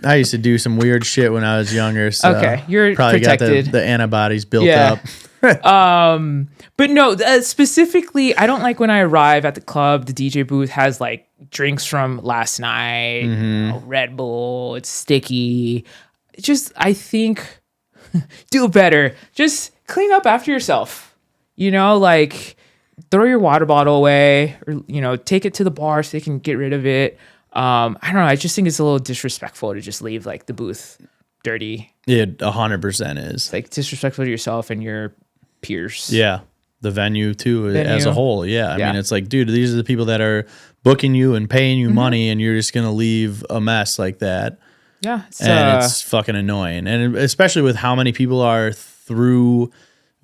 I used to do some weird shit when I was younger. So okay, you're probably protected. Got the antibodies built up. But no, specifically, I don't like when I arrive at the club, the DJ booth has like drinks from last night, Red Bull, it's sticky. I think do better. Just clean up after yourself. Like throw your water bottle away or, take it to the bar so they can get rid of it. I don't know. I just think it's a little disrespectful to just leave like the booth dirty. It 100% is. It's like disrespectful to yourself and your peers. Yeah. The venue too as a whole. Yeah. I mean, it's like, dude, these are the people that are booking you and paying you money and you're just going to leave a mess like that. Yeah. It's fucking annoying. And especially with how many people are through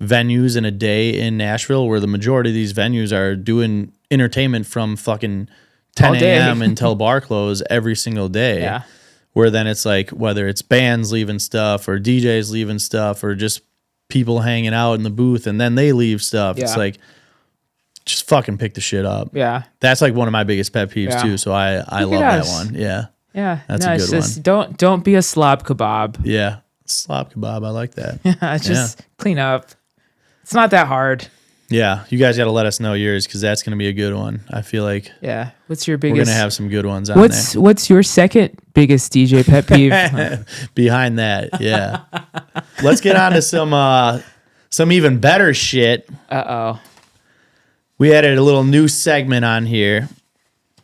venues in a day in Nashville, where the majority of these venues are doing entertainment from fucking 10 a.m. until bar close every single day. Yeah. Where then it's like, whether it's bands leaving stuff or DJs leaving stuff or just people hanging out in the booth and then they leave stuff. It's like, just fucking pick the shit up. Yeah. That's like one of my biggest pet peeves too. So I love that one. Yeah. Yeah. That's a good one. Don't be a slob kebab. Yeah. Slob kebab. I like that. Yeah. Clean up. It's not that hard. Yeah, you guys got to let us know yours because that's going to be a good one. I feel like. Yeah. What's your biggest? We're going to have some good ones on there. What's your second biggest DJ pet peeve? Behind that, yeah. Let's get on to some even better shit. Uh-oh. We added a little new segment on here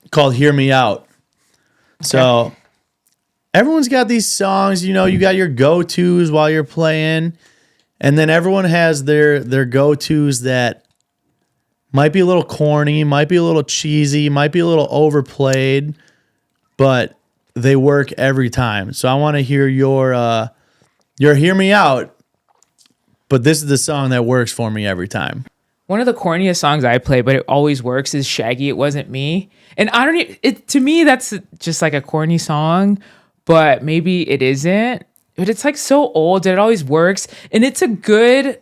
called "Hear Me Out." Okay. So everyone's got these songs. You got your go-tos while you're playing. And then everyone has their go-tos that might be a little corny, might be a little cheesy, might be a little overplayed, but they work every time. So I want to hear your "Hear Me Out," but this is the song that works for me every time. One of the corniest songs I play, but it always works, is "Shaggy, It Wasn't Me." And I don't even, to me, that's just like a corny song, but maybe it isn't. But it's like so old that it always works. And it's a good,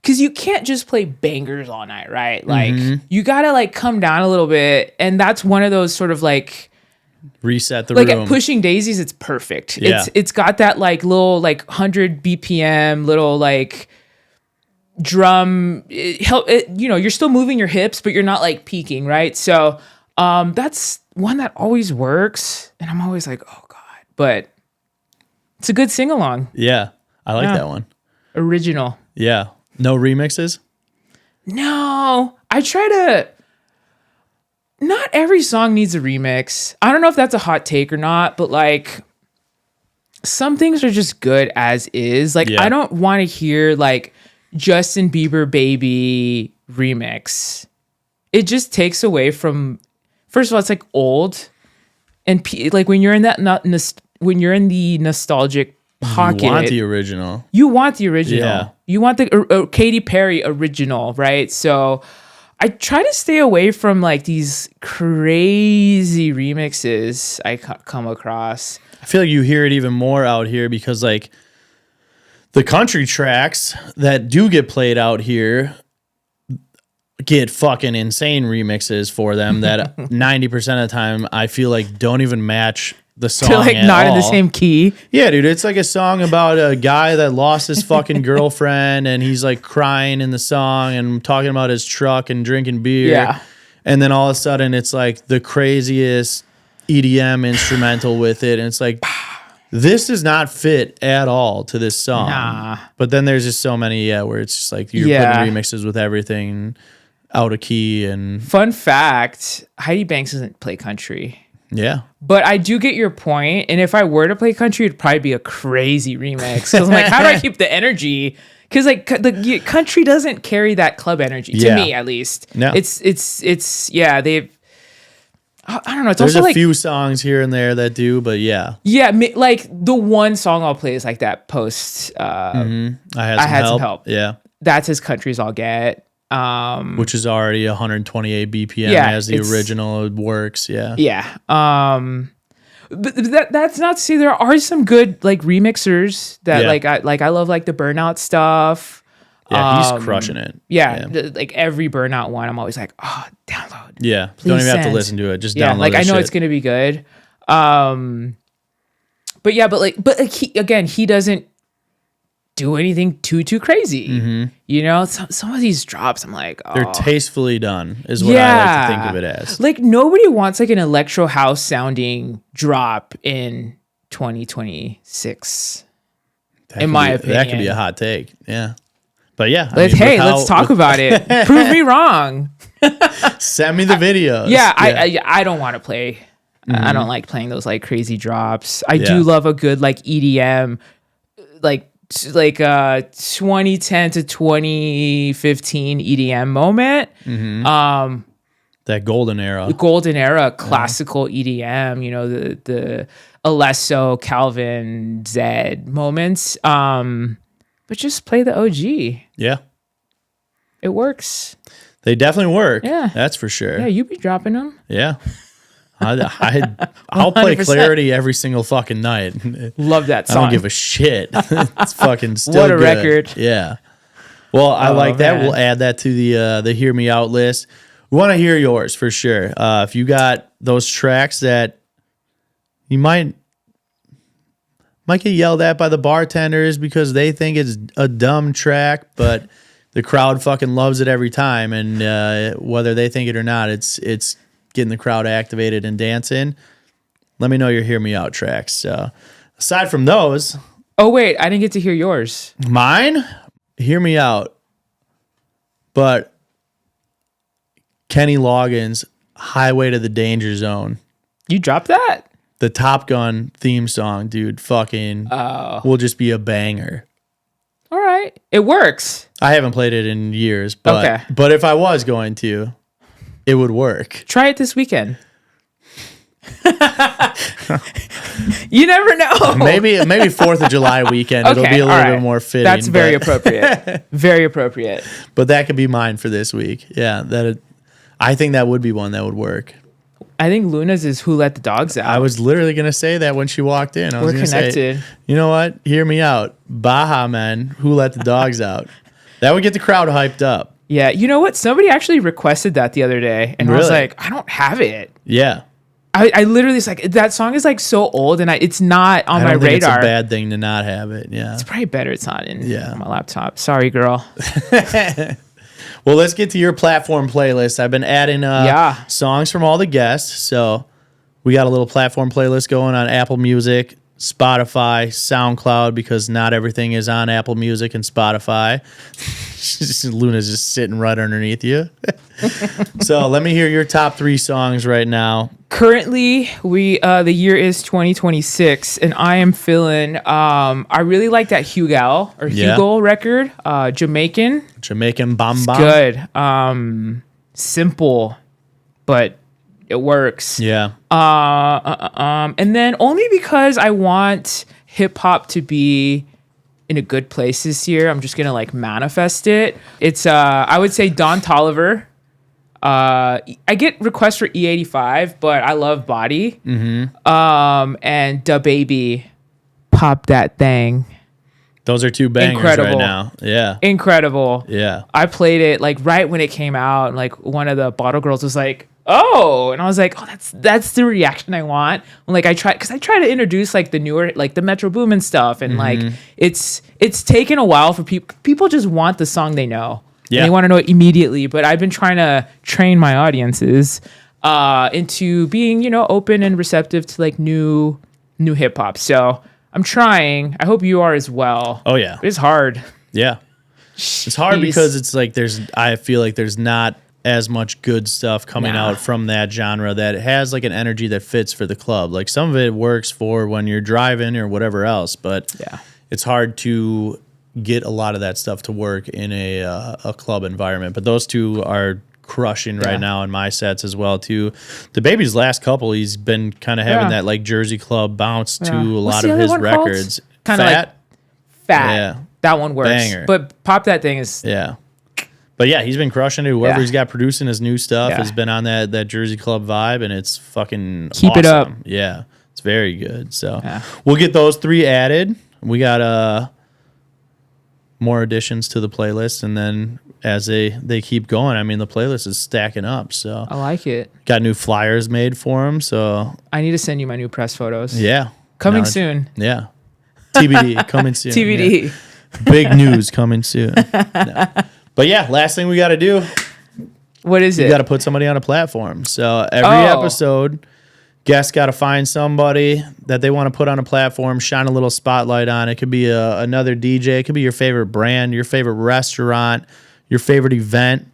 because you can't just play bangers all night, right? Like you got to like come down a little bit. And that's one of those sort of like reset the room. Like at Pushing Daisies, it's perfect. Yeah. It's got that like little like 100 BPM, little like drum. You're still moving your hips, but you're not like peaking, right? So that's one that always works. And I'm always like, oh God. But it's a good sing-along. Yeah, I like that one. Original. Yeah. No remixes? No. I try to... Not every song needs a remix. I don't know if that's a hot take or not, but like some things are just good as is. Like I don't want to hear like Justin Bieber Baby remix. It just takes away from... First of all, it's like old. And like when you're in that... When you're in the nostalgic pocket, you want the original. You want the original. Yeah. You want the Katy Perry original, right? So I try to stay away from like these crazy remixes I come across. I feel like you hear it even more out here because like the country tracks that do get played out here get fucking insane remixes for them that 90% of the time I feel like don't even match the song. They're like at not all. in the same key. Yeah, dude, it's like a song about a guy that lost his fucking girlfriend and he's like crying in the song and talking about his truck and drinking beer. Yeah. And then all of a sudden it's like the craziest EDM instrumental with it. And it's like, this does not fit at all to this song. Nah. But then there's just so many, where it's just like you're putting remixes with everything out of key. And Fun fact, Heidi Banks doesn't play country. yeah. But I do get your point. And if I were to play country, it'd probably be a crazy remix. Because I'm like, how do I keep the energy? Because like the country doesn't carry that club energy, to me at least. No. It's they've, I don't know. It's There's also a like few songs here and there that do, but yeah. yeah, like the one song I'll play is like that post. I I had some help. Yeah. That's as country as I'll get. Which is already 128 BPM as the original works. Yeah. Yeah. But that's not to say there are some good like remixers that I love like the Burnout stuff. Yeah, he's crushing it. Yeah. Like every Burnout one, I'm always like, oh, download. Yeah. Please Don't even have send. to listen to it. Just Yeah. download Like I know shit. it's gonna be good. But he doesn't do anything too crazy. Mm-hmm. You know, some of these drops, I'm like, oh. They're tastefully done, is what I like to think of it as. Like nobody wants like an electro house sounding drop in 2026. In my opinion, that could be a hot take. Yeah, but yeah. Let's talk about it. Prove me wrong. Send me the videos. Yeah, I don't want to play. I don't like playing those like crazy drops. I do love a good like EDM, like 2010 to 2015 EDM moment. That golden era. The golden era, classical EDM, you know, the Alesso, Calvin, Zed moments. But just play the OG. Yeah. It works. They definitely work. Yeah. That's for sure. Yeah, you be dropping them. Yeah. I'll play 100%. Clarity every single fucking night. Love that I song. don't give a shit. It's fucking still What a good. record. Yeah. Well, I like that. man. We'll add that to the Hear Me Out list. We want to hear yours for sure. If you got those tracks that you might get yelled at by the bartenders because they think it's a dumb track, but the crowd fucking loves it every time, and whether they think it or not, it's getting the crowd activated and dancing. Let me know your Hear Me Out tracks. Aside from those, Oh wait, I didn't get to hear yours. mine, Hear Me Out, but Kenny Loggins' Highway to the Danger Zone. You dropped that? The Top Gun theme song, dude, fucking will just be a banger. All right. It works. I haven't played it in years, but Okay. but if I was going to, it would work. Try it this weekend. You never know. Maybe 4th of July weekend, it'll be a all little right. bit more fitting. That's very but- appropriate. Very appropriate. But that could be mine for this week. Yeah, I think that would be one that would work. I think Luna's is Who Let the Dogs Out. I was literally gonna say that when she walked in. I was We're gonna connected. say, you know what? Hear Me Out, Baja Men, Who Let the Dogs Out. That would get the crowd hyped up. Yeah. You know what? Somebody actually requested that the other day. And I was Really? like, I don't have it. Yeah, I literally, it's like, that song is like so old and it's not on I my don't think radar. it's a bad thing to not have it. Yeah. It's probably better it's not in Yeah. on my laptop. Sorry, girl. Well, let's get to your platform playlist. I've been adding songs from all the guests. So we got a little platform playlist going on Apple Music, Spotify, SoundCloud, because not everything is on Apple Music and Spotify. Luna's just sitting right underneath you. So let me hear your top 3 songs right now. Currently, the year is 2026, and I am feeling. I really like that Hugo record, Jamaican. Jamaican Bam Bam. Good. Simple, but it works. Yeah. And then only because I want hip hop to be in a good place this year, I'm just gonna like manifest it. It's I would say Don Toliver. I get requests for E85, but I love Body. And Da Baby, Pop That Thing. Those are two bangers Incredible. right now. Yeah. Incredible. Yeah. I played it like right when it came out, and like one of the bottle girls was like, "Oh," and I was like, "Oh, that's the reaction I want." When, like I try to introduce like the newer, like the Metro Boomin stuff, and like it's taken a while for people just want the song they know. Yeah. And they want to know it immediately. But I've been trying to train my audiences into being, open and receptive to like new hip hop. So I'm trying. I hope you are as well. Oh yeah. It's hard. Yeah. It's hard because it's like I feel like there's not as much good stuff coming out from that genre that has like an energy that fits for the club. Like some of it works for when you're driving or whatever else, but it's hard to get a lot of that stuff to work in a club environment. But those two are crushing right now in my sets as well too. The Baby's last couple, he's been kind of having that like Jersey club bounce to a lot of his records. Kind of like Fat. Yeah. That one works. Banger. But Pop That Thing is But yeah, he's been crushing it. Whoever he's got producing his new stuff has been on that Jersey club vibe, and it's fucking Keep it up. Yeah, it's very good. So we'll get those three added. We got more additions to the playlist, and then as they keep going, I mean, the playlist is stacking up. So I like it. Got new flyers made for him. So I need to send you my new press photos. Yeah, coming soon. Yeah, TBD coming soon. TBD. Yeah. Big news coming soon. No. But yeah, last thing we got to do. What is it? You got to put somebody on a platform. So every episode, guests got to find somebody that they want to put on a platform, shine a little spotlight on. It could be another DJ. It could be your favorite brand, your favorite restaurant, your favorite event.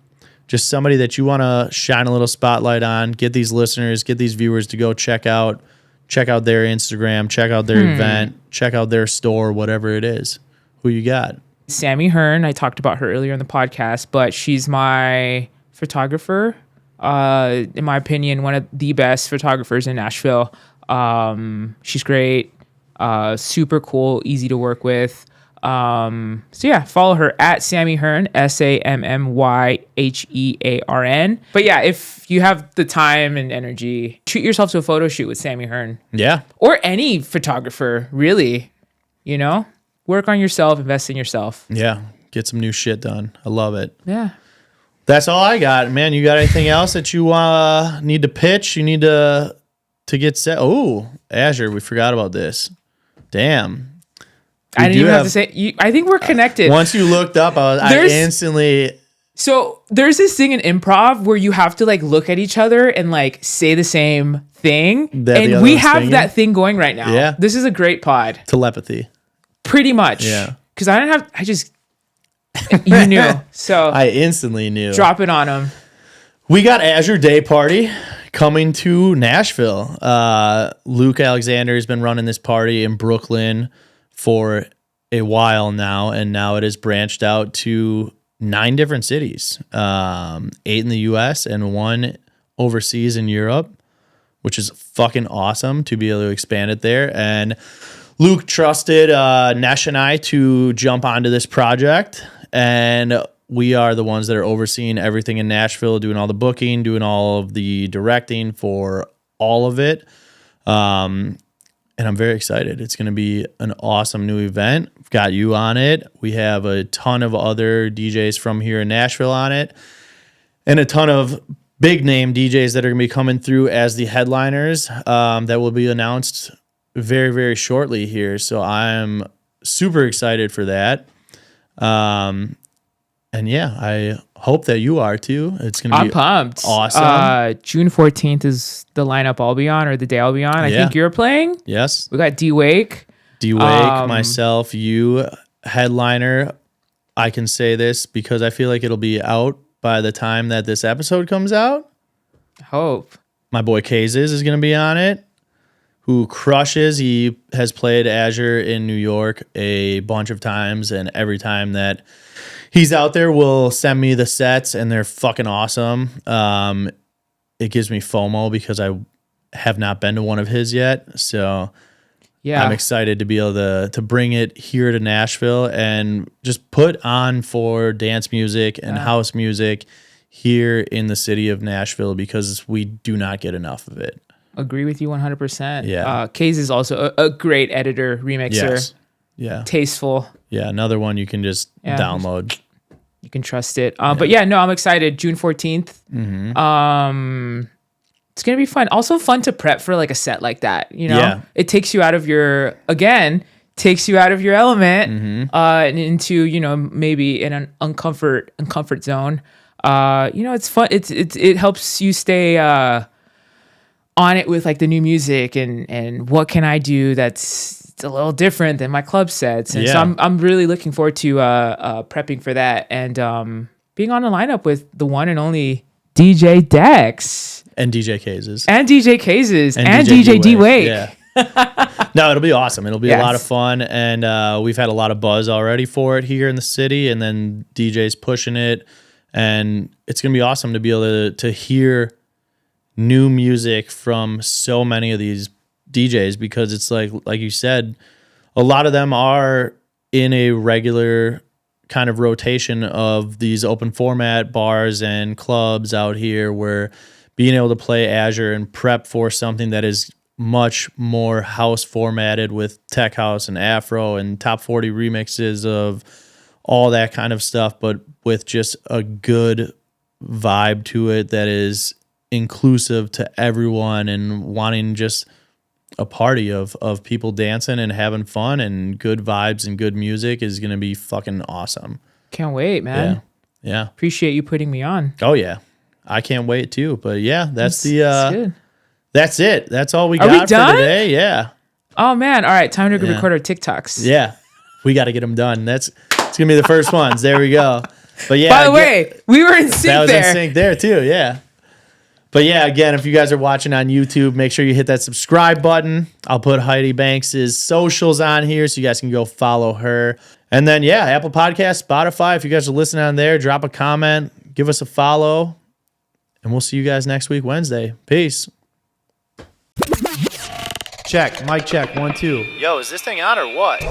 Just somebody that you want to shine a little spotlight on. Get these listeners, get these viewers to go check out their Instagram, check out their event, check out their store, whatever it is. Who you got? Sammy Hearn. I talked about her earlier in the podcast, but she's my photographer. In my opinion, one of the best photographers in Nashville. She's great, super cool, easy to work with. So yeah, follow her at Sammy Hearn, SammyHearn. But yeah, if you have the time and energy, treat yourself to a photo shoot with Sammy Hearn. Yeah. Or any photographer, really. Work on yourself, invest in yourself. Yeah. Get some new shit done. I love it. Yeah. That's all I got, man. You got anything else that you need to pitch? You need to get set? Oh, Azure. We forgot about this. Damn. I didn't even have to say. I think we're connected. Once you looked up, I instantly. So there's this thing in improv where you have to like look at each other and like say the same thing, and we have that thing going right now. Yeah. This is a great pod. Telepathy. Pretty much. Yeah. Because you knew. So I instantly knew. Drop it on them. We got Azure Day Party coming to Nashville. Luke Alexander has been running this party in Brooklyn for a while now, and now it has branched out to 9 different cities, 8 in the US and 1 overseas in Europe, which is fucking awesome to be able to expand it there. And Luke trusted Nesh and I to jump onto this project, and we are the ones that are overseeing everything in Nashville, doing all the booking, doing all of the directing for all of it. And I'm very excited. It's going to be an awesome new event. We've got you on it. We have a ton of other DJs from here in Nashville on it, and a ton of big name DJs that are going to be coming through as the headliners that will be announced very, very shortly here. So I'm super excited for that. And yeah, I hope that you are too. It's going to be pumped. Awesome. June 14th is the lineup I'll be on, or the day I'll be on. I think you're playing. Yes. We got D-Wake. Myself, you, headliner. I can say this because I feel like it'll be out by the time that this episode comes out. Hope. My boy Kazes is going to be on it, who crushes. He has played Azure in New York a bunch of times, and every time that he's out there will send me the sets, and they're fucking awesome. It gives me FOMO because I have not been to one of his yet. So yeah, I'm excited to be able to bring it here to Nashville and just put on for dance music and house music here in the city of Nashville because we do not get enough of it. Agree with you 100%. Yeah. Kaze is also a great editor, remixer. Yes. Yeah. Tasteful. Yeah. Another one you can just download. You can trust it. But yeah, no, I'm excited. June 14th. It's going to be fun. Also fun to prep for like a set like that. You know, it takes you out of your, takes you out of your element and into, you know, maybe in an uncomfort zone. You know, it's fun. It helps you stay on it with like the new music and what can I do that's a little different than my club sets. And so I'm really looking forward to prepping for that and being on the lineup with the one and only DJ Dex. And DJ Kazes. And DJ Kazes. And DJ D-Wake. Yeah. No, it'll be awesome. It'll be a lot of fun. And we've had a lot of buzz already for it here in the city. And then DJ's pushing it. And it's going to be awesome to be able to hear new music from so many of these DJs because it's like you said, a lot of them are in a regular kind of rotation of these open format bars and clubs out here where being able to play Azure and prep for something that is much more house formatted with tech house and Afro and top 40 remixes of all that kind of stuff, but with just a good vibe to it that is inclusive to everyone and wanting just a party of people dancing and having fun and good vibes and good music is going to be fucking awesome. Can't wait, man. Yeah. Appreciate you putting me on. Oh yeah. I can't wait too. But yeah, that's it. That's all we Are got we done? for today. Yeah. Oh man. All right. Time to record our TikToks. Yeah. We got to get them done. It's going to be the first ones. There we go. But yeah. By the way, we were in sync there. That was in sync there too. Yeah. But yeah, again, if you guys are watching on YouTube, make sure you hit that subscribe button. I'll put Heidi Banks' socials on here so you guys can go follow her. And then, yeah, Apple Podcasts, Spotify. If you guys are listening on there, drop a comment, give us a follow, and we'll see you guys next week, Wednesday. Peace. Check. Mic check. 1, 2. Yo, is this thing on or what?